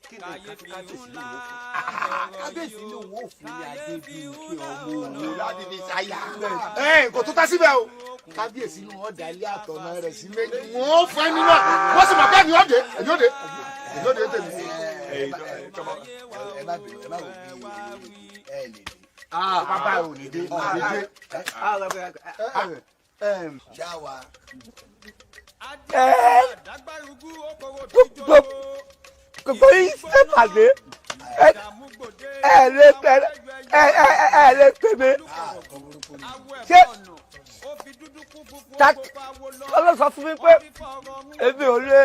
kí ni nǹkan tí kábíyèsí ló wò fún. kábíyèsí ló wò fún ní adé bíi kí ọmọ òun láti fi ṣáyà. kò tó tá síbẹ̀ o. kábíyèsí ni wọ́n dá ilé àtọ̀nà rẹ̀ sí méjì. wọ́n fẹ́ mi náà wọ́n sì mọ̀ bẹ́ẹ̀ ni ọ̀dẹ̀ ẹ̀yọ́dẹ̀ ẹ̀yọ́dẹ̀ tẹ̀lé. ẹ má bèrè ẹ má wò bí ẹ lè dé. bàbá ò ní dé ṣáwa. gbogbo yìí ṣe pàdé ẹ lè pè mí ṣé ọlọ́ sọ fún mi pé èmi ò lè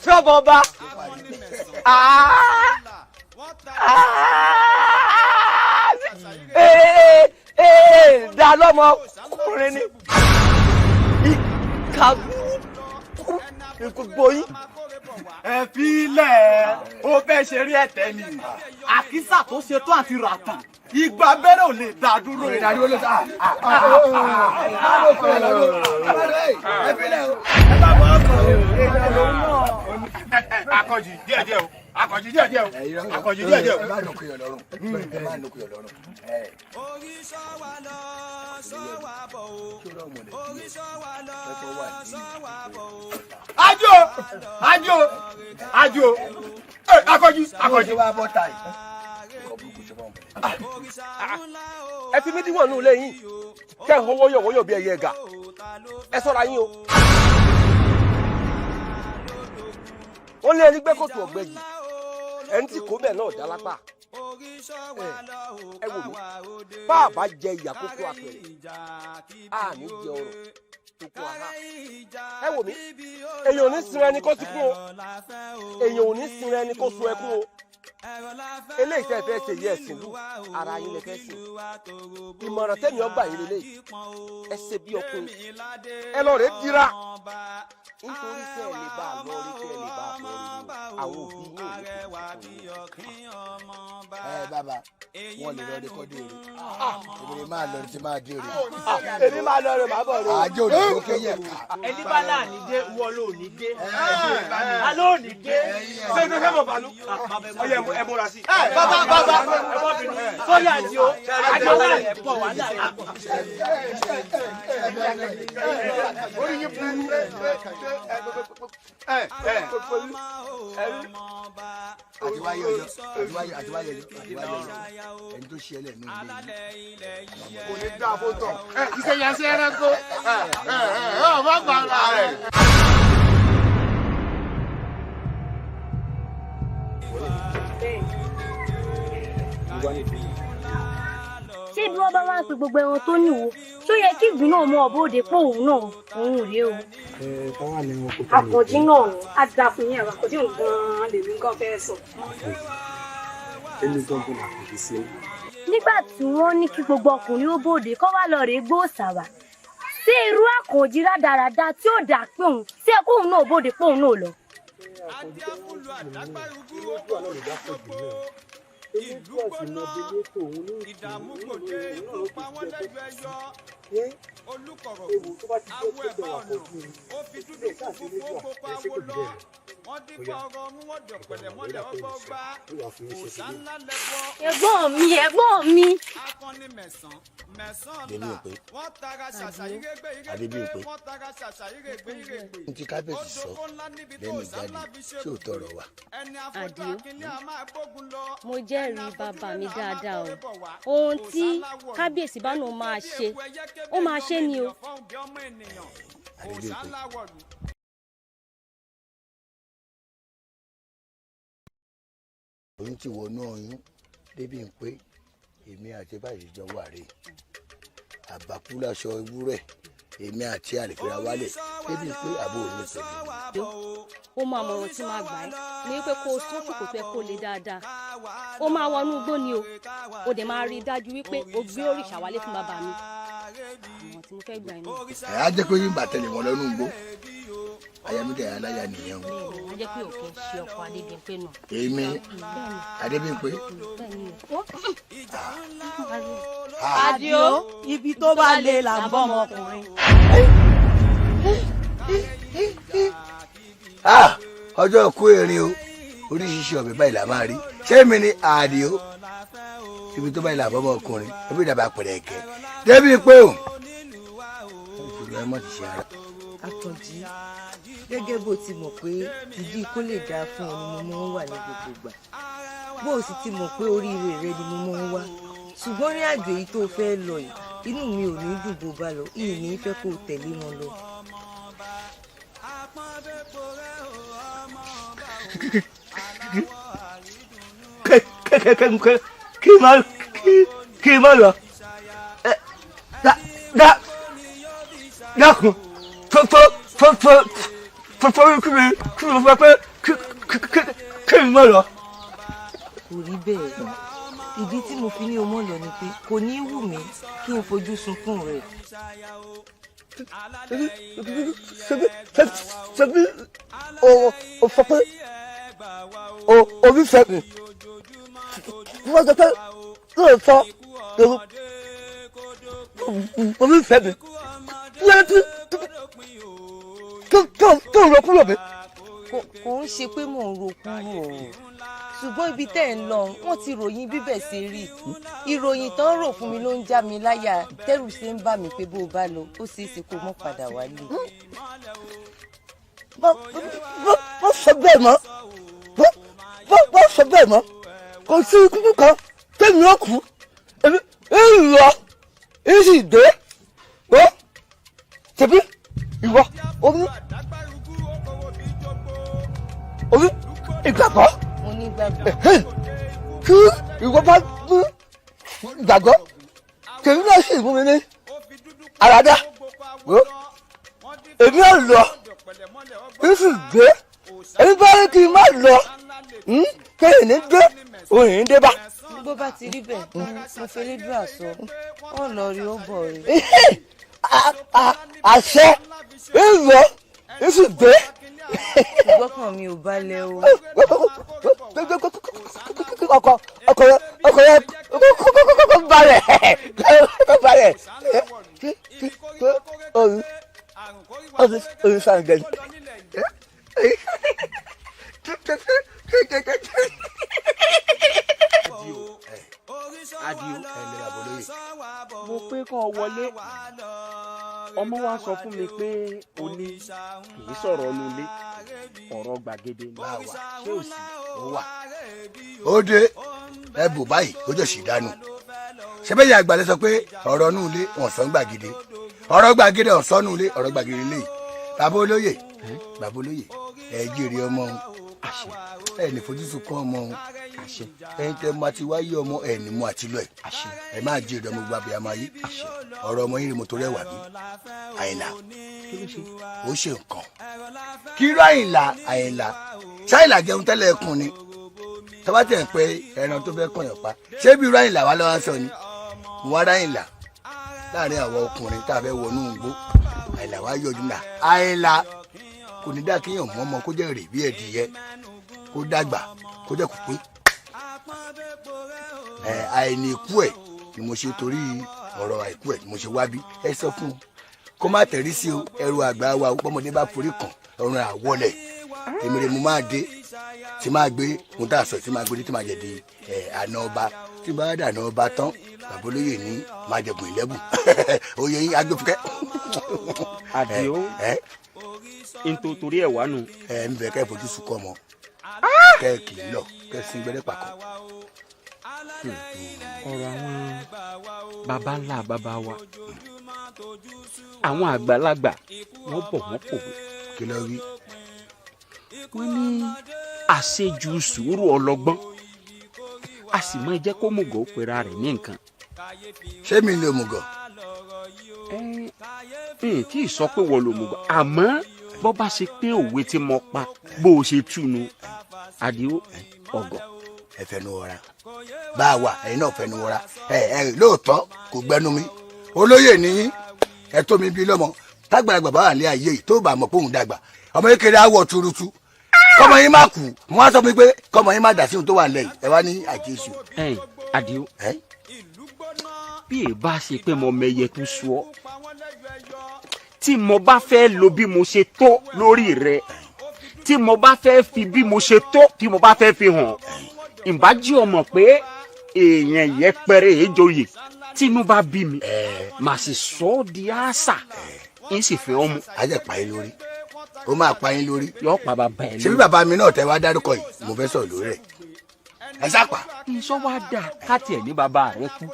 tí ọmọ ọba dá lọ́mọkùnrin ni ìkàwé gbogbo yín ẹ filẹ̀ ó fẹ́ ṣe rí ẹ̀tẹ́ ni àkísà tó ṣe tó àti ràtàn ìgbà bẹ́rẹ̀ ò lè dá dúró. Akànjí díẹ̀díẹ̀ o akànjí díẹ̀díẹ̀ o akànjí díẹ̀díẹ̀ o. ẹ má nùkú yọ lọ́rùn ẹ má nùkú yọ lọ́rùn. oríṣọ́ wa lọ sọ wa bọ̀ o oríṣọ́ wa lọ sọ wa bọ̀ o. Ajo ajo ajo akànjí akànjí. ẹ fi mí díwọ̀n nù lẹ́yìn kẹ́ ẹ̀ hàn wọ́yọ̀wọ́yọ̀ bí ẹyẹ ẹ̀gà ẹ ṣọ́ra yín o. wọ́n lé ẹni gbẹ́ kòtò ọ̀gbẹ́jì ẹni tí kò bẹ̀ náà dá lápá. ẹ wò mí bá a bá jẹ ìyà kókó apẹ̀rẹ̀ a ní jẹ ọrọ̀ tó kó ara. ẹ wò mí èèyàn ò ní sin ẹni kó sunkún o èèyàn ò ní sin ẹni kó sun ẹkún o. eléyìí tẹ́ fẹ́ ṣe yẹ ẹ̀sìn lù ara yín lẹ fẹ́ sìn. ìmọ̀ràn tẹ́mi ọgbà yín lélẹ́yìí ẹ ṣe bí ọkùnrin ẹ lọ rẹ dira nítorí tẹ́ ẹ lè bá a lọ rí tẹ́ ẹ lè bá a lọ rí àwọn òbí yín ò ní kó ẹ bàbá wọn lè lọ rí kọ́dé rẹ èmi máa lọ rí tí máa dé rẹ. èmi máa lọ rẹ bàbá rẹ. àjọ òde tó kéye ká. ẹni bá láàánú dé wọ́n ló ní dé aló ní dé. ṣé ṣe fẹ́ mọ̀ bàálù ọyẹ ẹ múra sí. bàbá ẹ bọ́ bínú sórí àdìo àdìo wà ẹ̀ pọ̀ wà láàyè pọ̀. orí yín burú. àtiwáyé ẹni tó ṣe ẹlẹ́nu ilé yìí. kò ní dá fótó ìṣèyàsí ẹranko ọmọ gbàgbà rẹ. ṣé bí wọ́n bá wá pe gbogbo ẹran tó níwò ṣó yẹ kí ìgbín náà mọ ọ̀bọ̀ òde pé òun náà òun rèé o. àkànjí náà ni á dáa fún yín àkànjí nǹkan lèmi nǹkan fẹ́ sọ. nígbà tí wọ́n ní kí gbogbo ọkùnrin ó bòde kó wá lọ rèé gbóòsà wá sí irú àkànjí rádaràda tí ó dà pé òun sí ẹ kóun náà bòde pé òun náà lọ. ìlú gbóná ìdààmú gbòde ìlú pa wọ́n lẹ́jọ́ ẹyọ olùkọ̀rọ̀ awọ ẹ̀bá ọ̀nà ó fi dúdú fúnfún gbogbo pawó lọ wọ́n dín pa ọrọ̀ mú wọ́n dọ̀pẹ̀lẹ̀ mọ́lẹ̀ ọgbọ́ gbá òòṣà ńlá lẹ́bọ̀. ẹ̀gbọ́n mi. akọni mẹ̀sán là wọ́n tara ṣàṣà ìrẹ́gbẹ́ ìrẹ́gbẹ́ wọ́n tara ṣàṣà ìrẹ́gbẹ́ ìrẹ́gbẹ́. n ti kábíyèsí sọ lẹ́nu jáde tí ò tọrọ wa. Àdìó mo jẹ́rìí bàbá mi dáadáa o ohun tí kábíyèsí bá náà máa ṣe ó máa ṣe ni o. oyún ti wọnú ọyún débi ń pé èmi àti báyìí jọ wà rè àbákú láṣọ ewúrẹ́ èmi àti àlèfẹ́ra wálẹ̀ débi pé àbúrò mi pẹ̀lú. ó máa mọ̀ràn tí máa gbà ẹ́ ní pé kó o sọ́ọ̀tù kò fẹ́ kó le dáadáa ó máa wọnú igbó ni o ó dẹ̀ máa rí i dájú wípé o gbé òrìṣà wálé fún bàbá mi àwọn tí mo fẹ́ gbà inú. ẹ̀ á jẹ́ pé yín bàtẹ́lẹ̀ wọn lọ́nú igbó ayamide aláya nìyẹn o. a jẹ́ pé òkè ṣe ọkọ Adébímpé náà. èmi Adébímpé. Àdìó ibi tó bá lè là ń bọ́ ọmọkùnrin. ọjọ́ kú erin o oríṣiríṣi ọ̀bẹ báyìí là máa rí ṣé mi ni Àdìó ibi tó báyìí là bọ́ ọmọkùnrin ẹbí ìdàbà pẹ̀lẹ́ kẹ́ débi pé o ìṣòro ẹ mọ̀ ti ṣe ara. Àkànjí gẹ́gẹ́ bó ti mọ̀ pé ìdí ikú lè dáa fún ọ ni mo máa ń wà ní gbogbo ìgbà bó o sì ti mọ̀ pé oríire rẹ ni mo máa ń wá ṣùgbọ́n ní àjò yìí tó fẹ́ lọ yìí inú mi ò ní dùn bó bá lọ ìyìn ní fẹ́ kó o tẹ̀lé wọn lọ. kí n má lọ dákun fọfọ kí mi fọ pé kí n má lọ. kò rí bẹ́ẹ̀ ìdí tí mo fi ní o mọ̀ lọ ni pé kò ní wù mí kí n fojú sunkún rẹ̀ ṣebí o sọ pé orí fẹ́mi wọ́n sọ pé lóòótọ́ orí fẹ́mi lẹ́yìn tó ń ro kúrò mi. kò ń ṣe pé mò ń ro kúrò ṣùgbọ́n ibi tẹ́ ẹ̀ ń lọ wọ́n ti ròyìn bíbẹ̀ ṣe rí ìròyìn tán rò fún mi ló ń já mi láyà tẹ́rù ṣe ń bà mí pé bó o bá lọ ó ṣeé ṣe kó mọ́ padà wálé. wọ́n sọ bẹ́ẹ̀ mọ́ wọ́n sọ bẹ́ẹ̀ mọ́ kò sí ikú kan tẹ́mi ó kú èmi ń lọ ń sì dé ó tẹ̀bí ìwọ orí ìgbàgbọ́. mo ní gbàgbọ́. kí ìwọ bá ní ìgbàgbọ́ tèmi náà sì mú mi ní àràdá èmi ò lọ ń sì dé èmi bá ní kí n má lọ kéèyàn ní dé òun ní dé bá. bó bá ti rí bẹ́ẹ̀ mo fẹ́ lé dúrà sọ ọ lọ rí ó bọ̀ rí. àṣẹ ń lọ ń sì dé. ìgbọ́kàn mi ò balẹ̀ o. ọkọ yẹn balẹ̀ balẹ̀ orí sàǹgẹ̀ ni. Adio mo pé kàn wọlé ọmọ wa sọ fún mi pé o ní kì í sọ̀rọ̀ nulẹ̀ ọ̀rọ̀ gbàgede ní àwa ṣé ò sí ó wà. ó dé ẹ bò báyìí ó jọ sì dànù ṣẹbẹ́yà àgbàlẹ̀ sọ pé ọ̀rọ̀ nù ilé ọ̀sán gbàgede ọ̀rọ̀ gbàgede ọ̀sán nù ilé ọ̀rọ̀ gbàgede lè bàbá olóyè ẹ jèrè ọmọ òun ẹ ní fojúsùn kún ọmọ òun ẹ̀yin tẹ máa ti wáyé ọmọ ẹ ní mú àti lọ ẹ máa jèrè ọmọ gbogbo abiyamọ ayé ọ̀rọ̀ ọmọ yìí mo torí ẹ wà bí Àyìnlá ó ṣe nǹkan kí irú Àyìnlá ṣáìlà jẹun tẹ́lẹ̀ ẹkùn ni tọ́ba tẹ̀ ń pẹ́ ẹran tó fẹ́ kọ̀yàn pa ṣé bí irú Àyìnlá wa lọ́wọ́ sọ ni mo wá Àyìnlá láàrin àwọn ọkùnrin tá a fẹ́ wọnú igbó Àyìnlá wa yọjú náà Àyìnlá kò ní dá kéèyàn mọ́ ọmọ kó jẹ́ rè bí ẹ̀dìyẹ kó dàgbà kó jẹ́ kó pé àìní ikú ẹ̀ ni mo ṣe torí ọ̀rọ̀ àìkú ẹ̀ ni mo ṣe wá bí ẹ sọ fún un kó má tẹ̀rí sí o ẹrù àgbà wa o pọ́mọdé bá forí kàn ọ̀run àwọlẹ̀ èmi rẹ̀ mo máa dé tí máa gbé mo tà sọ tí máa gbé tí máa jẹ di àna ọba tí bá dà àna ọba tán bàbá olóyè ní máa jẹ̀bùn ìlẹ́bùn oyè yín agbófikẹ́. Àdìó nítorí ẹ̀ wá nù. ẹ ń bẹ kẹ́ ẹ fojú sunkún ọmọ kẹ́ ẹ kì í lọ kẹ́ ẹ sin gbẹ́rẹ́ pàkọ́. ọ̀rọ̀ àwọn baba ńlá baba wa àwọn àgbàlagbà wọ́n bọ̀ wọ́n pòwe. kí ló wí. wọ́n ní àṣejù sùúrù ọlọ́gbọ́n a sì máa jẹ́ kó mùgọ̀ ó pera rẹ̀ ní nǹkan. ṣé mi lè mùgọ̀. tí ì sọ pé wọ́n ló mùgọ̀ àmọ́ bọ́ bá ṣe pé òwe tí mo pa bó o ṣe túnu Àdìó ọgọ. ẹ fẹnu wọra bá a wà ẹ̀yin náà fẹnu wọra lóòótọ́ kò gbẹnu mi olóyè ní ẹ tó mi bí lọ́mọ tágbàlagbà bá wà ní ayé yìí tó bá mọ̀ pé òun dàgbà ọmọ kékeré àwọ̀ tuurutu kọ́mọ yín má kú mo wá sọ fún mi pé kọ́mọ yín má dà sí ohun tó wà lẹ́yìn ẹ wá ní àjẹsù. Àdìó bí ẹ bá ṣe pé mo mẹyẹ tó sú ọ tí mo bá fẹ́ lo bí mo ṣe tó lórí rẹ tí mo bá fẹ́ fi bí mo ṣe tó tí mo bá fẹ́ fi hàn ìbájú ọmọ pé èèyàn yẹpẹrẹ èjòyè tínú bá bí mi màá sì sọ ọ́ di àṣà ń sì fẹ́ ọmọ. a jẹ́ pa yín lórí ó máa pa yín lórí. yóò pa bàbá ẹ lórí. ṣé bí bàbá mi náà tẹ wá dárúkọ yìí mo fẹ́ sọ̀rọ̀ lórí rẹ̀ ẹ sápà. sọ wá dà káàtì ẹ̀ ní bàbá rẹ kú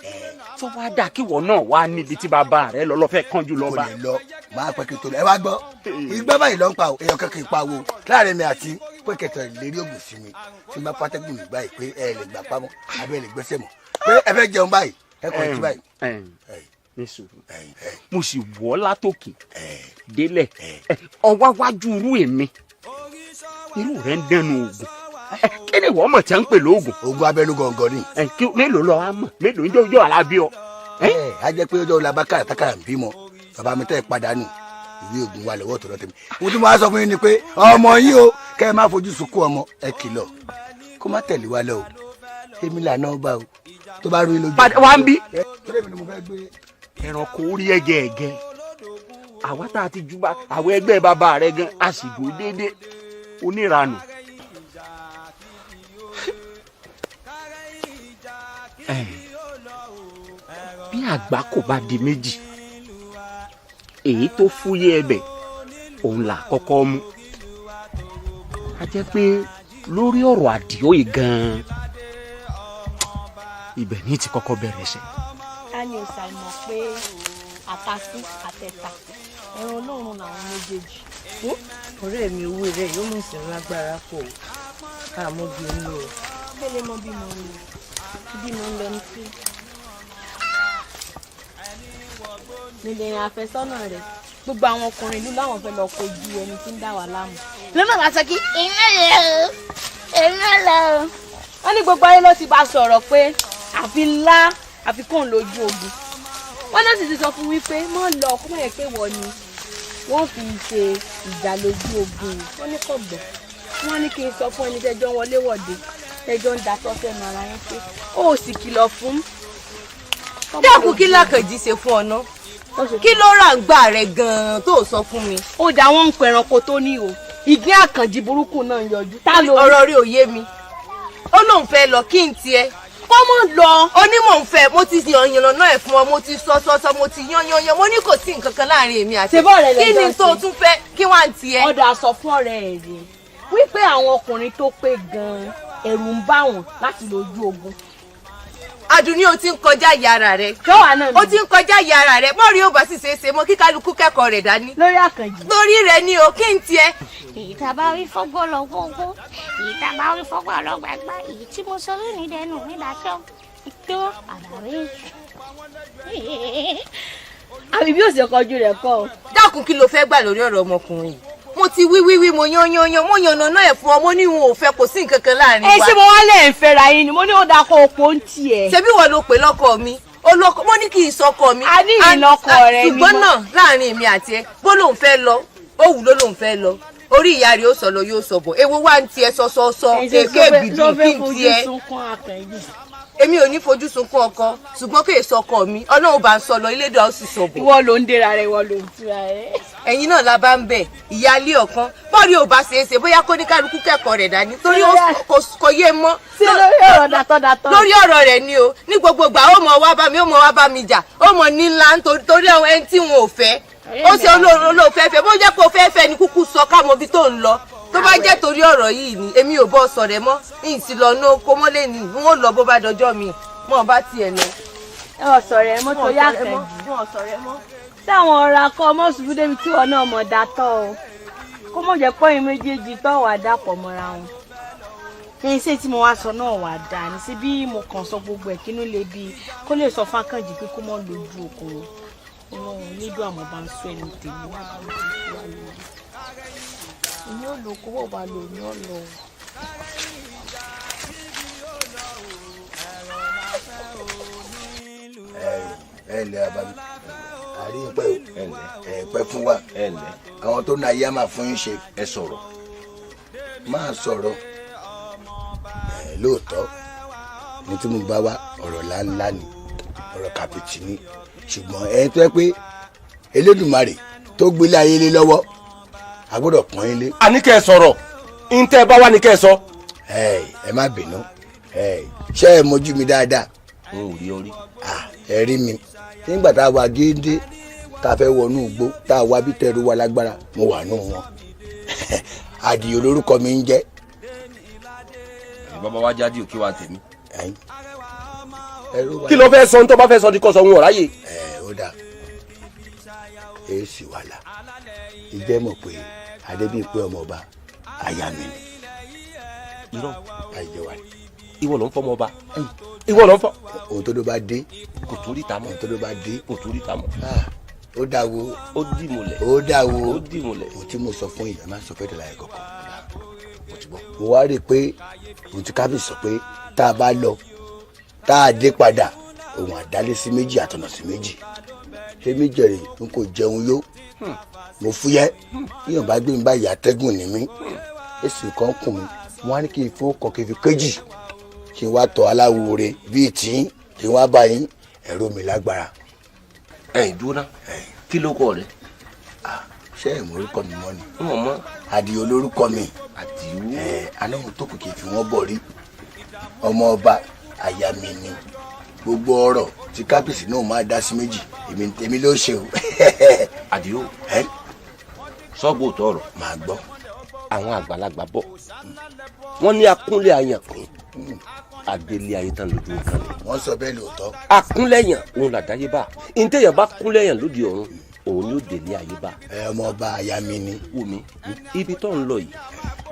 sọ wá dà kíwọ náà wá níbi tí bàbá rẹ lọ lọ́fẹ́ kánjú lọ bá. kò lè lọ máa pẹ́ kí n tó lọ ẹ wá gbọ́ ìgbẹ́ báyìí ló ń pa èèyàn kankan pa wo láàrin mi àti pé kẹtọ ìlérí ògùn sí mi tí n bá pátẹ́gùn nígbà yìí pé ẹ lè gbà pamọ́ àbẹ́ lè gbẹ́sẹ̀ mọ́ pé ẹ fẹ́ jẹun báyìí ẹ kọ́ ẹ jí báyìí. mo sì wọ́ látòkè délẹ̀ ọwọ́ wájú irú èmi irú rẹ̀ ń dẹnu oògùn kí ni wọ́n mọ̀ tí a ń pè lóògùn. oògùn abẹ́nú gọ̀ǹgọ̀ ni. mélòó lọ wá mọ̀ mélòó ń jẹ́ ojú àlá bí ọ. a jẹ́ pé ọjọ́ ọ̀la bá kàràtàkàrà ń bímọ bàbá mi tẹ́ ẹ pàdánù ìwé ogun wa lọ́wọ́ tọ̀dọ̀ tèmi mo tún máa sọ fún yín ni pé ọmọ yín o kẹ́ ẹ má fojú sunkún ọmọ ẹ kìlọ̀ kó má tẹ̀lé wa lọ o èmi lànà ọba o tó bá rí lójú. padà wá ń bí. kílẹ̀ mi ni mo fẹ́ gbé. ẹranko orí ẹ̀gẹ́ ẹ̀gẹ́ àwa tá a ti júbà àwọn ẹgbẹ́ bàbá rẹ gan a sì dúró déédéé oníranù. bí àgbá kò bá di méjì èyí tó fúyẹ́ ẹbẹ̀ òun là kọ́kọ́ mú a jẹ́ pé lórí ọ̀rọ̀ Àdìó yìí gan-an ibẹ̀ ní ti kọ́kọ́ bẹ̀rẹ̀ ṣe. a ní o ṣàìmọ̀ pé àtàkì àtẹ̀tà ẹran Ọlọ́run làwọn méjèèjì. ọ̀rẹ́ mi owó rẹ̀ yóò mú sí lágbára pọ̀ ká mọ́ bí ń lò. kẹ́lẹ́ mọ́ bí mo ń lò bí mo ń lọ ní sí. nílé àfẹ́sọ́nà rẹ̀ gbogbo àwọn ọkùnrin ìlú láwọn fẹ́ lọ kojú ẹni tí ń dà wá láàmú. lọ́nà bá sọ kí èmi lọ o. wọ́n ní gbogbo ayé ló ti bá sọ̀rọ̀ pé àfi kóun lójú ogun. wọ́n náà sì ti sọ fún wípé mọ́ lọ kó má yẹ pé wọ́n ni wọ́n fi ṣe ìjà lójú ogun. wọ́n ní kò gbọ́ wọ́n ní kí n sọ fún ẹni tẹ́jọ́ wọlé wọ̀de tẹ́jọ́ ń da sọ́fẹ́ nu ara yẹn pé ó sì kìlọ̀ fún. dákun kí lákànjí ṣe fún ọ náà kí ló rà ń gbà rẹ gan-an tó sọ fún mi. ó dá wọn ń pẹ ẹranko tó ní o ìgbín àkànjì burúkú náà yọjú. ọ̀rọ̀ rí òye mi ó lóun fẹ́ lọ kí n tiẹ̀ kó mọ̀ lọ onímọ̀ ń fẹ́ mo ti yànyàn náà ẹ̀ fún ọ mo ti sọ mo ti yan mo ní kò sí nǹkan kan láàrin èmi àti kí ni tó tún fẹ́ kí wọ́n á tiẹ̀. ọ̀dà sọ fún ọ̀rẹ́ ẹ̀ rè wípé àwọn ọkùnrin tó pé gan-an ẹ̀rù ń bá wọn láti lójú ogun. Adùnní o ti ń kọjá yàrá rẹ. Jọ́wà náà ni. O ti ń kọjá yàrá rẹ. Mọ́rí ò bá sì ṣe é ṣe mọ́ kí kálukú kẹ́kọ̀ọ́ rẹ̀ dání. Lórí Àkànjí. Lórí rẹ ni o kí n tiẹ̀. Èyí tá a bá rí fọ́gbọ́ lọ gbogbo, èyí tá a bá rí fọ́gbọ́ lọ gbàgbá, èyí tí mo sọ lónìí dẹnu mi dájọ́ tó àdàrí. Àbí bí òsè kọjú rẹ̀ kọ́. Dákun kí ló fẹ́ gbà lórí ọ̀rọ̀ ọmọkùnrin yìí? Mo ti wí mo yan mo yànnà náà ẹ̀ fún ọ mo ní wọn ò fẹ́ kò sí nǹkan kan láàrin wa. Ẹ ṣé mo wá lẹ̀ ń fẹ́ra yín ni mo ní ó dáa kó o pò ń tiẹ̀. Ṣebí wọ́n ló pè lọ́kọ mi olóko mo ní kí n sọkọ mi. A ní ìlọkọ rẹ ni mo. Ṣùgbọ́n náà láàrin èmi àti ẹ bó lòun fẹ́ lọ ó wù ló lòun fẹ́ lọ orí ìyá rẹ̀ ó sọ lọ yóò sọ bọ̀ èwo wá ń tiẹ̀ sọ́sọ́sọ́ èké bìbí kí n tiẹ̀. Èmi ò ní fojú sunkún ọkọ ṣùgbọ́n kí èso ọkọ mi Ọlọ́run bá ń sọ lọ ilé ìdá ó sì sọ bọ̀. Ìwọ ló ń dèrà rẹ ìwọ ló ń tura rẹ. Ẹ̀yin náà la bá ń bẹ̀ ìyáálé ọ̀kan bọ́ọ̀rí ò bá ṣe é ṣe bóyá kó ní kálukú kẹ́kọ̀ọ́ rẹ̀ dání torí kò yé mọ́. Ṣé lórí ọ̀rọ̀ dàtọ̀dàtọ̀? Lórí ọ̀rọ̀ rẹ̀ ni o ní gbogbo ìgbà ó mọ̀ wá bá mi jà ó mọ̀ ní ńlá torí àwọn ẹni tí wọn ò fẹ́ ó ṣe olóòfẹ́fẹ́ bó jẹ́ kó fẹ́fẹ́ ni kúkú sọ káàmọ́ bí tó ń lọ tó bá jẹ́ torí ọ̀rọ̀ yìí ni èmi ò bọ́ sọ̀rẹ́ mọ́ ìsìn lọ ní oko mọ́lẹ̀ ni n ó lọ bó bá dọjọ́ mi mọ́ bá tiẹ̀ lọ. Ẹ ò sọ̀rẹ́ mọ́ tó yá Àkànjí. Táwọn ọ̀rọ̀ akọ ọmọ ṣubú débi tí wọn náà mọ̀ dátọ́ o kó mọ̀ jẹ́ pọ́yìn méjèèjì tó wà dàpọ̀ mọ́ra wọn. Ẹyin ṣé tí mo wá sọ náà wà dáa ní sí bí mo kàn sọ gbogbo ẹ̀ kínú lè bí kó lè sọ fún Àkànjí pé kó mọ̀ lójú okòó Ọlọ́run nídùú àmọ́ bá ń sọ ẹni tèmi wá bá ń fi wá lórí. Èmi ò lò kó wọ́n bá lò ní ọ̀lọ́. Ẹ ǹlẹ́ abami àárín pẹ́ fún wa àwọn tó náà yá máa fún yín ṣe ẹ sọ̀rọ̀ máa sọ̀rọ̀ lóòótọ́ ní tí mo bá wá ọ̀rọ̀ ńláńlá ni ọ̀rọ̀ kàpìtì ni ṣùgbọ́n ẹ tó yẹ pé Elédùmarè tó gbélé ayé lé lọ́wọ́ a gbọ́dọ̀ pọ́n yín lé. a ní kẹ́ ẹ sọ̀rọ̀ ń tẹ́ ẹ bá wà ní kẹ́ ẹ sọ. ẹ má bínú ṣé ẹ mojú mi dáadáa. n ò rí orí. ẹ rí mi nígbà tá a wà géńdé tá a fẹ́ wọnú igbó tá a wá bí tẹ̀rù wa lágbára mo wà nù wọn. Àdìó lórúkọ mi ń jẹ́. bàbá wa jáde òkè wa tèmi. kí ló fẹ́ sọ ní tó bá fẹ́ sọ ní kò sọ wọn ò ráyè. ó dáa èsì wàhálà ìjẹ́ mọ̀ pé Adébíyìnpé ọmọọba aya mi ni. irọ́ àìjẹwà ni. ìwọ ló ń fọmọ ọba ìwọ ló ń fọ. ohun tó ló bá dé kò tó rí ta mọ́. ohun tó ló bá dé kò tó rí ta mọ́. ó dáwó ó dì múlẹ̀. ó dáwó ó dì múlẹ̀. ohun tí mo sọ fún ìyá máa sọ fẹ́ dọ̀la ẹ̀ kọ̀ọ̀kan. mo wá rí i pé ohun tí kábíyèsí sọ pé tá a bá lọ tá a dé padà ohun àdálé sí méjì àtọ̀nà sí méjì èmi jẹ̀rẹ̀ n kò jẹun yó mo fúyẹ́ yíyan bá gbé mi báyìí àtẹ́gùn ní mi èsì kan kùn mi wọ́n á ní kí n fún ọkọ̀ kí n fi kéjì kí n wá tọ́ aláwo re bíi tí kí n wá bá yín ẹ̀rọ mi lágbára. ẹ̀yin dúró náà kí ló kọ rẹ. ṣé ẹ̀ mọ orúkọ mi mọ́ ni. wọ́n mọ̀. Àdìó lórúkọ mi. Àdìó. aláwọn tó kù kì í fi wọ́n bọ̀ rí ọmọ ọba àyà mi ni gbogbo ọ̀rọ̀ tí kábíyèsí náà máa dá sí méjì èmi ló ṣe o. Àdìó sọ́gbó tọrọ máa gbọ́. àwọn àgbàlagbà bọ̀ wọ́n ní akúnlẹ̀ àyànkùn àdélé ayé tán lójú nǹkan ni. wọ́n sọ bẹ́ẹ̀ lóòótọ́. akúnlẹ̀yàn òun làdáyébá ntẹ̀yàn bá kúnlẹ̀yàn lóde ọ̀run òun ni ó délé ayébá. ọmọ ọba àyà mi ni. wù mí ibi tó ń lọ yìí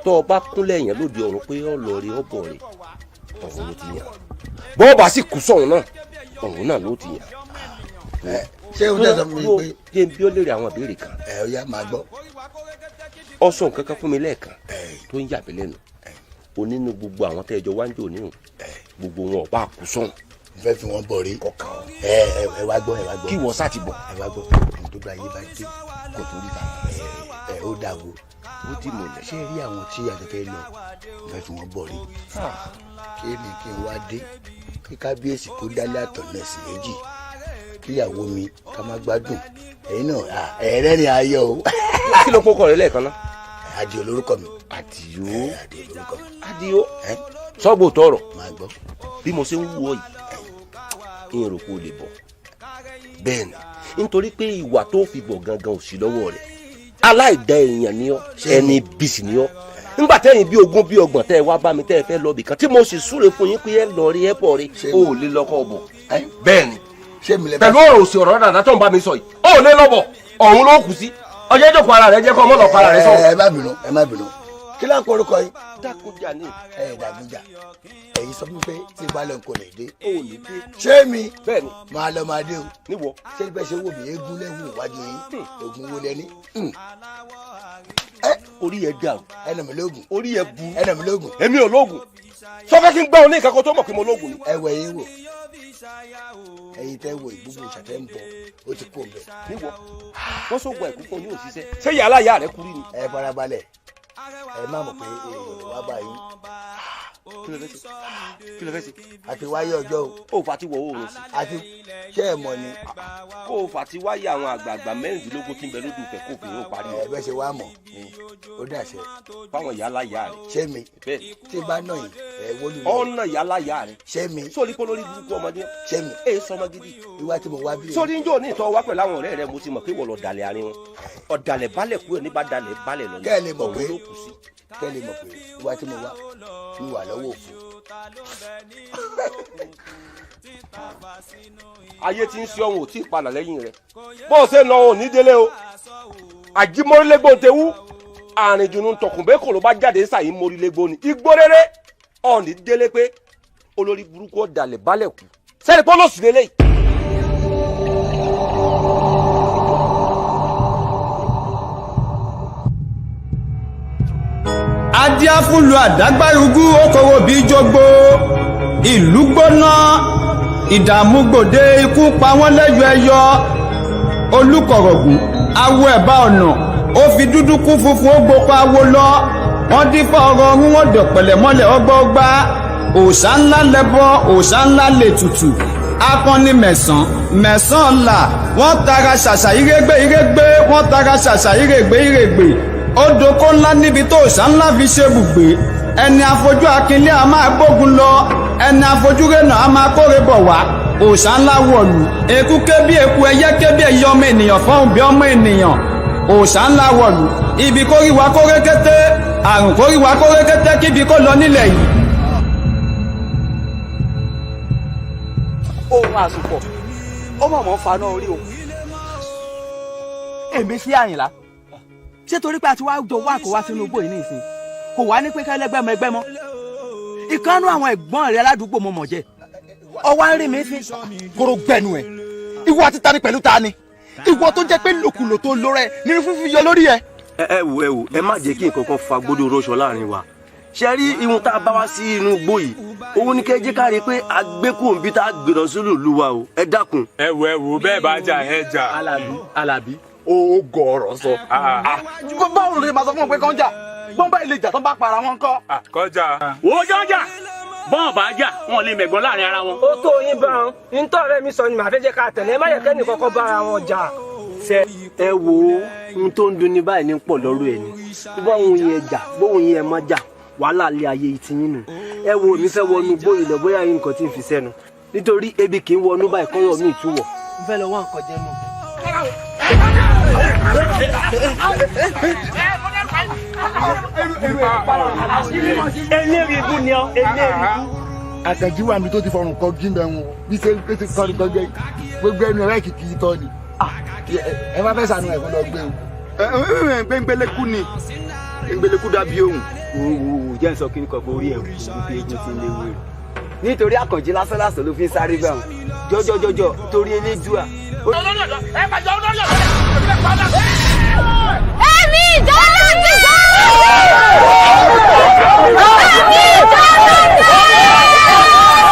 tó o bá kúnlẹ̀yàn lóde ọ̀run pé ọ̀lọ́ rẹ ọ̀bọ̀ rẹ ọ̀hún ló ti yàn bọ́ọ̀ bá sì kú sọ̀hún náà ọ̀hún náà ló ti yàn. ṣé o tẹ̀sán mi pé. jẹ́ bí ó léèrè àwọn ìbéèrè kan. ó yá máa gbọ́. ọ sọ nǹkan kan fún mi lẹ́ẹ̀kan tó ń yà mí lẹ́nu onínú gbogbo àwọn tẹ́jọ wájú oníhùn gbogbo wọn ọba kú sọ̀hún. n fẹ́ fi wọn bọ̀ rí. kọ̀ọ̀kan ẹ wá gbọ́ ẹ wá gbọ́. kí wọ́n sá ti bọ̀. ẹ wá gbọ́ ẹni tó bá yé bá dé kò tó rí ta. ó dàgbò ó ti mọ̀lẹ́. ṣé rí àwọn tí àjẹfẹ́ lọ n fẹ́ fi wọn bọ̀ rí. kí n wá dé kí kábíyèsí kó dálé àtọ̀nà sí méjì kíyàwó mi ká má gbádùn ẹ̀yin náà ẹ̀rẹ́ ni ayọ̀ o. kí ló kókó rẹ lẹ́ẹ̀kan náà. Àdìó lórúkọ mi. Àdìó. Àdìó lórúkọ mi. Àdìó. sọ́gbó tọrọ. máa gbọ́. bí mo ṣe ń wú ọ yìí ń rò kó lè bọ̀ bẹ́ẹ̀ ni nítorí pé ìwà tó fi bọ̀ gangan ò sí lọ́wọ́ rẹ̀ aláìdá èèyàn ni ọ́ ẹni bísí ni ọ́ nígbà tẹ́yìn bí ogún bí ọgbọ̀n tẹ́ ẹ wá bá mi tẹ́ ẹ fẹ́ lọ bìkan tí mo sì súre fún yín pé ẹ lọ rí ẹ bọ̀ rí o ò lè lọ́kọ̀ bọ̀ bẹ́ẹ̀ ni pẹ̀lú ọ̀rọ̀ òsì ọ̀rọ̀ dàda tó ń bá mi sọ yìí o ò lè lọ́bọ̀ ọ̀hún ló kù sí ọjọ́ ìjọkọ̀ ara rẹ jẹ́ kó mọ́lọ̀ para rẹ sọ̀rọ̀. ẹ má bínú kí ló ń kó orúkọ yín. Dákúnjà ni. Dákúnjà ẹ̀yin sọ fún pé tí n bá lọ nǹkan lè dé. o ò ní dé. ṣé mi. bẹ́ẹ̀ni. máa lọ máa dé o. níwọ. ṣé bẹ́ẹ̀ ṣe wò mí eégún lẹ́wọ̀n iwájú yín ogun wo lẹ́ni. orí ẹ dàrú. ẹnà mi lóògùn. orí ẹ bu. ẹnà mi lóògùn. èmi ò lóògùn. sọfẹ́ kí n gbọ́ ọ ní ìkankan tó mọ̀ pé mo lóògùn ni. ẹ wẹ̀ yín wò ẹ̀yin tẹ́ wo ìgbógun ìṣàtẹ́ ń bọ̀ ó ti kó mbẹ. níwọ wọn sọ gbọ ẹkú fún yóò ṣiṣẹ́. ṣé yàrá ìyá rẹ kú rí ni. ẹ farabalẹ̀ ẹ má mọ̀ pé èèyàn wá báyìí. kí ló fẹ́ ṣe kí ló fẹ́ ṣe. àti wáyé ọjọ́ o. ó fà ti wọ oòrùn sí. àti ṣé ẹ mọ̀ ni. kó o fà ti wáyé àwọn àgbààgbà mẹ́rìndínlógún tí ń bẹ lódù kẹ́kọ̀ọ́ òfin yóò parí. ẹ bẹ́ẹ̀ ṣe wá mọ̀ ó dàṣẹ. fáwọn yàrá ìyá rẹ. ṣé mi tí bá nà yìí ẹ wọlé. ọ̀nà yàrá ìyá rẹ. ṣé mi. sórí pé lórí burúkú ọmọdé. ṣé mi. èyí sọmọ gidi. ìwà tí mo wá bí. sórí ń jò ní ìtọ́ wá pẹ̀lú àwọn ọ̀rẹ́ rẹ mo ti mọ̀ pé wọ́n lọ dalẹ̀ àárín wọn. ọ̀dàlẹ̀ balẹ̀ kúrò ní bá dalẹ̀ balẹ̀ lọ. kẹ́ ẹ lè mọ̀ pé ìwà tí mo wá mi wà lọ́wọ́ òfin. ayé tí ń ṣe ọ̀hún ò tí ì padà lẹ́yìn rẹ̀ bó o ṣe lọ ò ní délé o àjímọ́rílégbò tewú àrìnjùnú tọkùnbẹ́kọ̀ ló bá jáde ṣàyí mórílégbò ni igbó rere ò ní délé pé olórí burúkú ọ̀dàlẹ̀ balẹ̀ kù sẹ́ni pé olóṣù lélẹ̀ yìí. adíáfúnlu àdágbárugú okòwò bíi jogbo ìlú gbóná ìdààmú gbòde ikú pa wọ́n lẹ́yọ ẹyọ olùkọ̀rọ̀gùn awo ẹ̀bá ọ̀nà ó fi dúdú kún funfun ó gbópa awo lọ wọ́n dífá ọ̀rọ̀ ọ̀run wọ́n dọ̀pẹ̀lẹ̀ mọ́lẹ̀ ọgbọ́gba òòṣà ńlá lẹ́bọ òòṣà ńlá lè tutù akọni mẹ̀sán là wọ́n tara ṣàṣà irégbé wọ́n tara ṣàṣà irégbé odoko ńlá níbi tó òòṣà ńlá fi ṣe bùgbé ẹni afojú akínlé a máa gbógun lọ ẹni afojú rẹ̀nà a máa kórè bọ̀ wá òòṣà ńlá wọ̀lú eku ké bí eku ẹyẹ ké bí ẹyẹ ọmọ ènìyàn fọ́hùn bí ọmọ ènìyàn òòṣà ńlá wọ̀lú ibi kórìíwá kórè kété àrùn kórìíwá kórè kété kíbi kó lọ nílẹ̀ yìí. ohun àsopọ̀ ó mọ̀mọ́ faná orí o èmi sí Àyìnlá ṣé torí pé a ti wá jọ wá kó wá sínú igbó yìí nísìnyí kò wá ní pé kẹlẹgbẹ́ mọ ẹgbẹ́ mọ́ ìkànnú àwọn ẹ̀gbọ́n rẹ aládùúgbò mọ mọ̀ jẹ́ ọwọ́ ń rí mi fi kóró gbẹnu ẹ̀ ìwọ àti tani pẹ̀lú tani ìwọ tó jẹ́ pé lòkulò tó lórẹ ní fífi yọ lórí ẹ. ẹ wò ẹ má jẹ́ kí nǹkan kan fa gbódò rọṣọ láàrin wa ṣe rí ihun tá a bá wá sí inú igbó yìí òun ní kẹ́ jẹ́ ká rí i pé agbẹ́kùnbí tá a gbèrò sólò lu wa o ẹ dákun. ẹ wo bẹ́ẹ̀ bá jà ẹ jà. Alábí ó gọ̀ọ̀rọ̀ sọ. báwo ló ṣe máa sọ fún wọn pé kán jà bọ́n bá ilé ìjà tó bá para wọn kọ́. kọjá. wo jọjà bọ́n bá jà wọn lè mẹ̀gbọ́n láàrin ara wọn. ó tó yín bá wọn nítọ́rẹ́ mi sọ ni màá fẹ́ jẹ́ ká tẹ̀lé ẹ má yẹ kẹ́ni kọ́kọ́ bára wọn jà. ẹ wo ohun tó ń dunni báyìí ní pọ̀ lọ́rọ̀ ẹ̀ ni bóun yẹn jà bóun yẹn má jà wàhálà lé ayé ìtìyín nù ẹ wo mi fẹ́ wọnú bóyì lọ bóyá yín nǹkan tí ń fi sẹ́nu nítorí ebi kì í wọnú báyìí kọ́yọ̀ mi ìtúwọ̀ n fẹ́ lọ wá nǹkan jẹ nù. eléyìí ibú ni ọ eléyìí ibú. Àkànjí wà mí tó ti fọrùn kọ gímbẹ wọn bí ṣe ń pèsè kọrin gbọgbẹ gbogbo ẹnu ẹ̀rọ kìkì tọ ni ẹ bá fẹ́ sànú ẹ̀ kó lọ gbé o. gbẹngbẹlẹkú ni gbẹngbẹlẹkú dàbí ohun. wo jẹ́ nsọ kí n kọ̀ pé orí ẹ̀ kò fi egun ti léwu rẹ̀ nítorí Àkànjí lásán ló fi ń sáré bẹ́ẹ̀ jọjọjọjọ torí Elédùà. ẹ bá jọ olórí ọ̀dọ́ ẹ padà. Ẹ̀mí ìjọ ló ti sọ. Ẹ̀mí ìjọ ló ti sọ.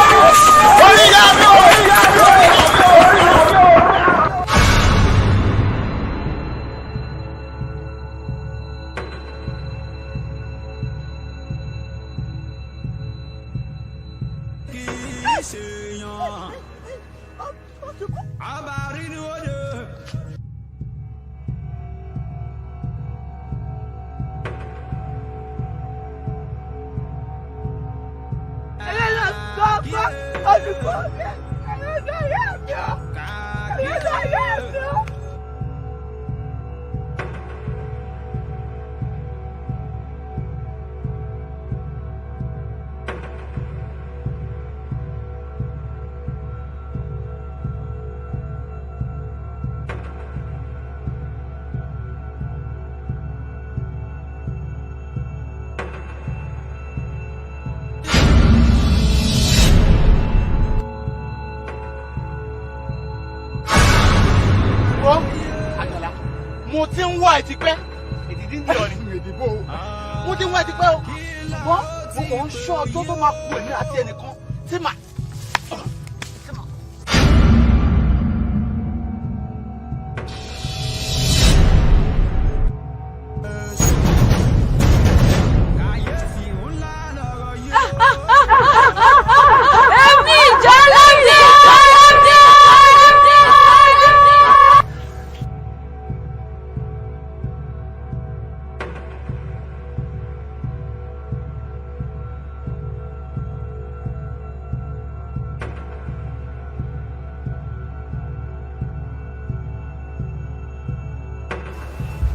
mo ti ń wá ẹ tipẹ́ èdìdí ń dì ọ ni mo ti ń wá ẹ tipẹ́ o ṣùgbọ́n mo kàn ń ṣọ́ ọjọ́ tó máa kú èmi àti ẹnìkan tí màá.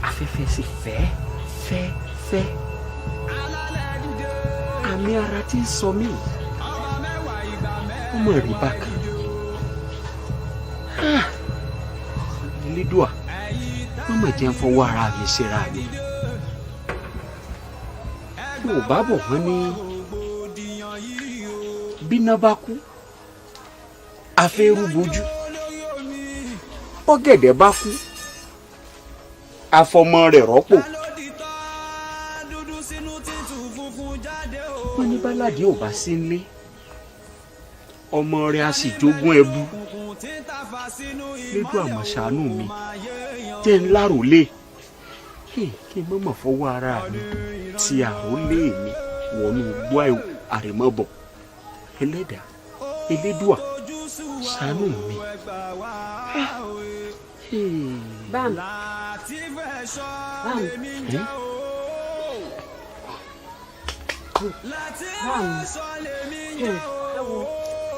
Afẹ́fẹ́ sì fẹ́ àmì ara tí ń sọ mí ọmọ rí bákan Elédùà wọ́n mọ̀ jẹ́ ń fọwọ́ ara mi síra mi mo bá bọ̀ wọ́n ní bíná bá kú afẹ́rú bojú ọ̀gẹ̀dẹ̀ bá kú afọmọ rẹ̀ rọ́pò wọ́n ní báládé ò bá sí nílé ọmọ rẹ̀ a sì jogún ẹbú Elédùà mà ṣàánú mi jẹ́ ń láròlé kí n mọ̀mọ̀ fọwọ́ ara mi ti àròlé mi wọnú gbọ́ àrèmọ́bọ̀ Ẹlẹ́dàá Elédùà ṣàánú mi. Bam.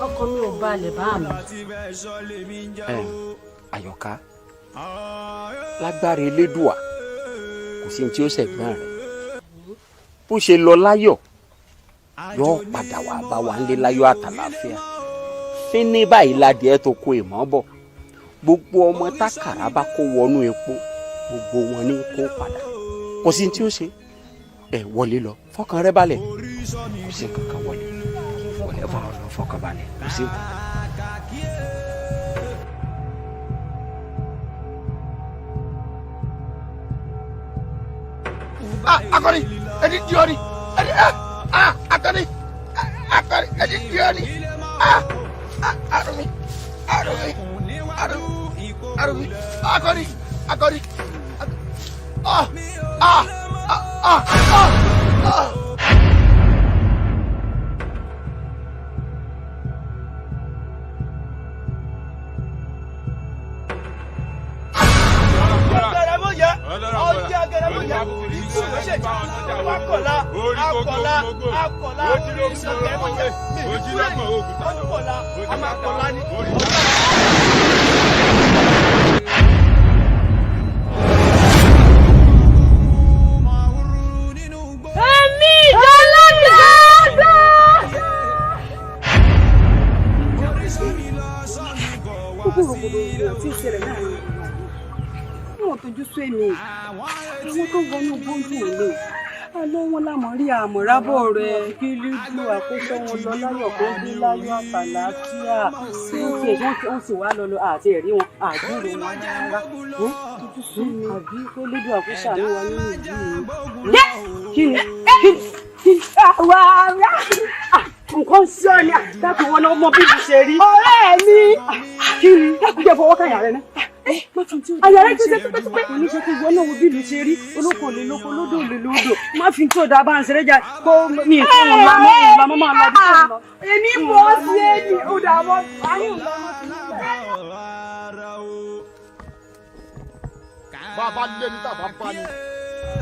Ọkọ mi ò balẹ̀ bá mi. Àyọ̀ká lágbára Elédùà kò sí ní tí ó ṣẹ̀gbọ́n rẹ̀ bó ṣe lọ láyọ̀ yóò padà wá bá wa nílé láyọ̀ àtàlàáfíà fínní báyìí ládìẹ tó kó ìmọ̀ bọ̀ gbogbo ọmọ tákàrà bá kó wọnú epo gbogbo wọn ní kó padà kò sí ní tí ó ṣe wọlé lọ fọkàn rẹ balẹ̀ kò sí kankan wọlé fọkàn balẹ̀ kò sí nǹkan. Akọni ẹni di ọ ni ẹni Akọni ẹni tí ó ní Arumi Akọni àmọ̀rábọ̀ rẹ̀ kí lílù àkóso wọn lọ láyọ̀ kó bí láyọ̀ àtàlàáfíà wọ́n sì wá lọ àti ẹ̀rí wọn àdúrò wọn rárá àbí kó lílù àkóso àánú wa nínú ìlú yìí. Àwa ará nǹkan sí ọ ni dákun wọn náà mọ bí mo ṣe rí. Ọ̀rẹ́ mi kí ni dákun jẹ́ fọwọ́ kàyà rẹ náà. Àyà rẹ ti ṣe pípẹ́pípẹ́. Kò ní ṣe kí ìwọ náà wo bí ìlú ṣe rí olóko lè lóko lódò lè lódò. Má fi tó dáa bá ń ṣeré jà kó mi ìfẹ́ wọn lámọ́ máa lọ bí kò lọ. Èmi bọ́ sí ẹni ó dà bọ́ àrùn lọ́mọ sí nígbà. Bàbá lé ní tàbá bá ní.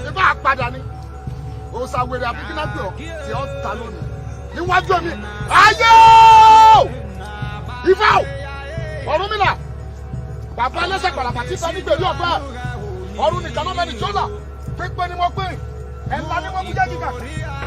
Ibà padà ní. Òòsàwèrè àbíkínàgbè ọ̀ tí ó ta lónìí. Níwájú mi, ayé o! Ifá o! Ọ̀rúnmìlà! Bàbá ẹlẹ́sẹ̀ pàlàpà tí sọ nígbèrè ọ̀bẹ. Ọ̀run nìkan ló mẹ́ni jọ́là. Pípẹ́ ni mo pè. Ẹ̀la ni wọ́n mú jẹ́ kíkà.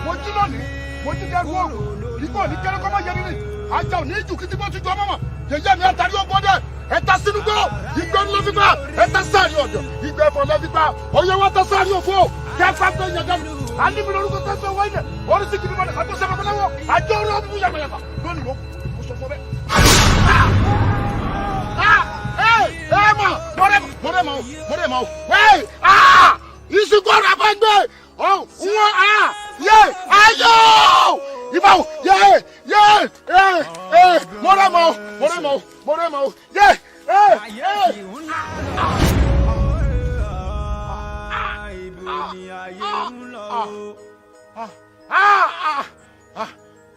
Mo jí lónìí. Mo jí dẹrù òòrùn. Kíkọ́ ní kẹ́rẹ́ kọ́ mọ́ yẹ nínú. Ajá ò ní jù kí tí mo ti jọ mọ́mọ́. Yèyé mi àtàrí ọgbọ́n dẹ̀. Ẹ̀ta sínú gbọ́. Ìgbẹ́ ńlọ fi gbà. Ẹ̀ta sáàrí ọ̀dọ̀. Ìgbẹ́ ẹ̀fọ́ lọ fi gbà. Ọ̀yẹ́ wọn ta sáàrí òfò. Kẹ́fà tó yẹ dẹ́nu. Alimi lórúkọ tó fẹ́ wáyé. Oríṣi kìíní mọ́ni. Àtọ́ sẹ́fẹ̀ fọlọ́wọ́. Àjọ orí ọdún yàgbẹ̀yàgbà. Lónìí mo sọ fún bẹ́ẹ̀. Mọ̀rẹ́mọ̀. Ìsìnkú ọ̀rọ̀ àbọ̀gbẹ́. Ayọ̀! Ìbáwò! Mọ̀rẹ́mọ̀.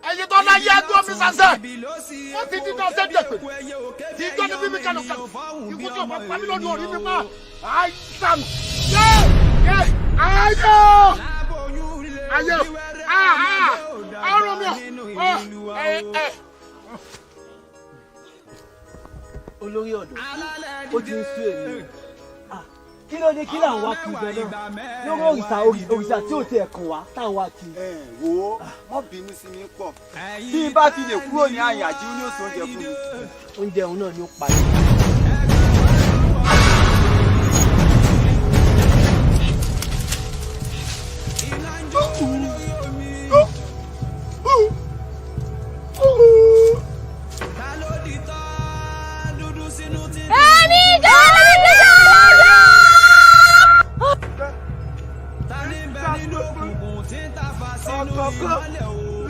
Ẹyin tó náà yẹ ẹgbẹ́ omi sàṣẹ. Wọ́n ti dídá ọ̀sẹ̀ dẹ̀pẹ̀. Kì í gbọ́dọ̀ bí mi kẹlẹ̀ kẹlẹ̀. Ikú tí o bá pa mí lọ́dún orí mi máa. Àìsàn. Ayé. Ọrùn mi ọ̀. Olórí ọ̀dọ́, ó ti ń sú èmi. Kí ló dé kí làwọn wá kiri gan náà lórí òrìṣà tí ò tiẹ̀ kàn wá táwọn wá kiri. Wo wọ́n bínú sí mi pọ̀ bí n bá ti lè kúrò ní àyàjú ní oṣù oúnjẹ fún mi. Oúnjẹ òun náà ni ó parí.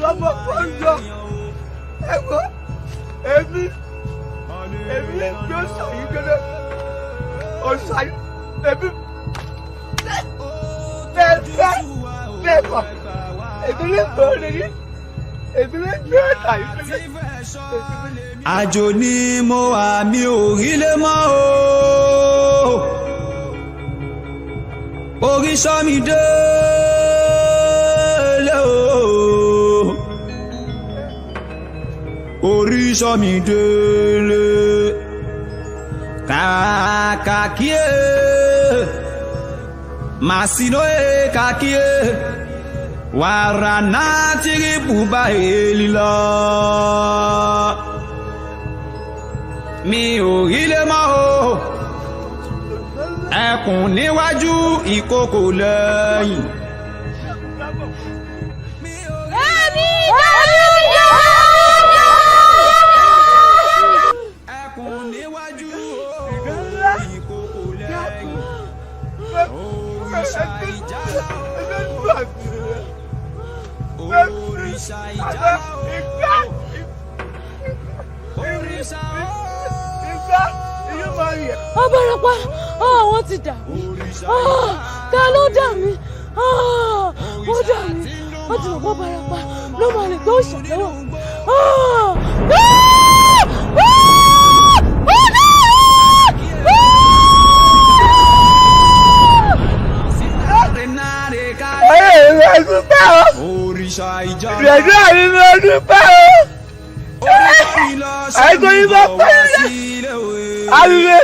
Lọ́mọ kọ́ńdọ̀ ẹ̀gbọ́n èmi lè gbé ọ̀sàyí gẹ́gẹ́ ọ̀sàyí èmi lẹ́ẹ̀kọ́ èmi lè gbé ọ̀rẹ́rí èmi lè gbé ọ̀sàyí gẹ́gẹ́. Àjò ni mo wà mi ò rí lé mọ́ o orí sọ mi dé. Orí sọ mi délé kàkàkíyè màsínú kàkíyè wàrà náà tìrì bùbá èlì lọ. Mi ò rí lé mọ́ o ẹkùn níwájú ìkòkò lẹ́yìn. Abarapa àwọn ti dà mí ta ló dà mí wọ́n dà mí wọ́n ti mọ̀ pé Abarapa ló máa lè gbé òṣèlú. Ìrẹ̀dá mi ló dúpẹ́ o. Àìsàn yìí bá pẹ́lẹ́. Àbíbẹ́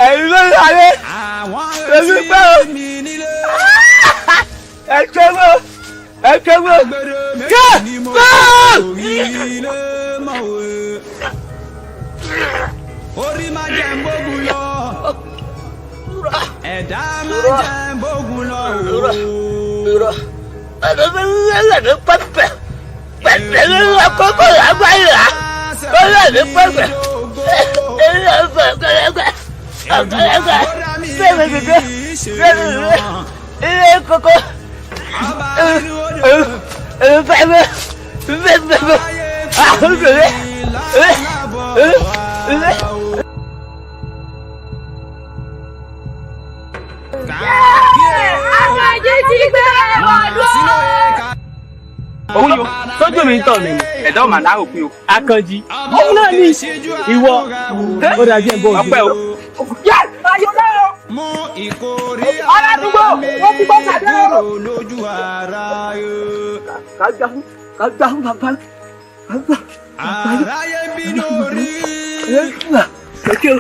ẹ̀yin ló yàrá. Ló dúpẹ́ o. Ẹ̀kẹ́ mọ́. Ẹ̀kẹ́ mọ́. Kẹ́ orí máa jẹ́ ń bógun lọ. Ẹ̀dá máa jẹ́ ń bógun lọ. Ẹ̀dọ́gbẹ́lẹ́lẹ́ pẹ́pẹ́ pẹ̀lẹ́ àkọ́kọ́ àgbáyà ọlọ́ọ̀dẹ pẹ́pẹ́ ẹ̀rọ ọ̀gbẹ̀gbẹ̀ ọ̀gbẹ̀gbẹ̀ sẹ́mi gbẹgbẹ sẹ́mi gbẹgbẹ ilé koko pẹ́pẹ́ pẹ́pẹ́ àkọ́kọ́lẹ́ òun yóò tọ́jú mi ń tọ̀ mí ẹ̀dá ọ̀mà náà òpin o. Akànjí òun náà ní ìwọ ó dájú ẹ̀ bọ́ òjò. Ọpẹ́ o. Yá ayọ̀ náà o. Mú ìkórè aládùúgbò wọ́n ti gbọ́ sàdé o. lójú ara yóò. Kájà fún bàbá. Aráyé bí lórí. Kẹ̀kẹ́ o.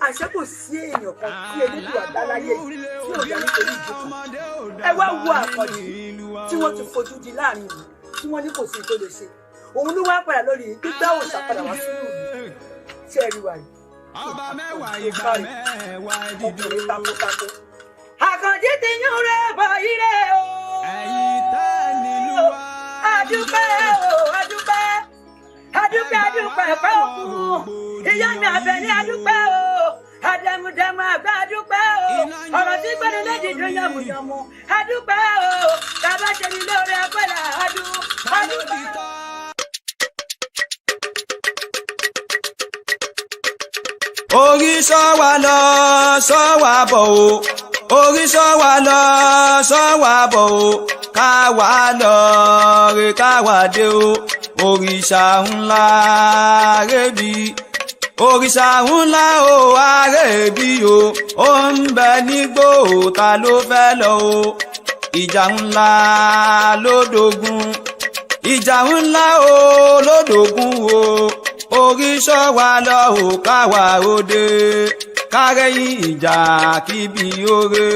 Àṣẹ kò sí èèyàn kan tí elédùn àgbáláyé tí ò dá nítorí ìjókòó. Ẹ wá wo àkọ́jú tí wọ́n ti fojú di láàrin ìlú tí wọ́n ní kò sí tó lè ṣe. Òun ló wá padà lórí gbígbá òòṣà padà wá sínú ìlú. Ṣé ẹ rí wa yìí? Ọba mẹ́wàá ìgbà mẹ́wàá Ọkùnrin takuntakun. Àkànjí ti yún rẹ̀ bọ̀ ire o. Ẹ̀yin tẹ́ nílùú wa. Adúpẹ́ o, adúpẹ́. Adúpẹ́ pẹ́ òkú. Ìyá mi àbẹ̀ ní adúpẹ́ o. Àdẹ̀mùdẹ̀mù àgbà adúpẹ́ o. Ọ̀rọ̀ tí gbẹ́ni lédi dùn yàmùyàmù. Adúpẹ́ o. Bàbá ṣe ní lóore ẹgbẹ́lá adúpẹ́. Orí sọ wa lọ sọ wa bọ̀ o. Orí sọ wa lọ sọ wa bọ̀ o. Ká wá lọ re ká wá dé o. Òrìṣà ńlá rẹ̀bi. Òrìṣà ńlá o àrẹ̀bí o. Ó ń bẹ nígbò ta ló fẹ́ lọ o. Ìjà ńlá lódògún. Ìjà ńlá o lódògún o. Orí sọ wa lọ ò káwa òde. Kárẹ́yìn ìjà kíbi oore.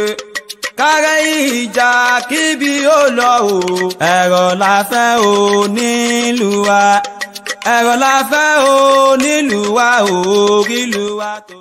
Kárẹ́yìn ìjà kíbi ó lọ o. Ẹ̀rọ la fẹ́ o nílùú wa. Ẹ̀rọ la fẹ́ o nílùú wa o. Orílùú wa tó.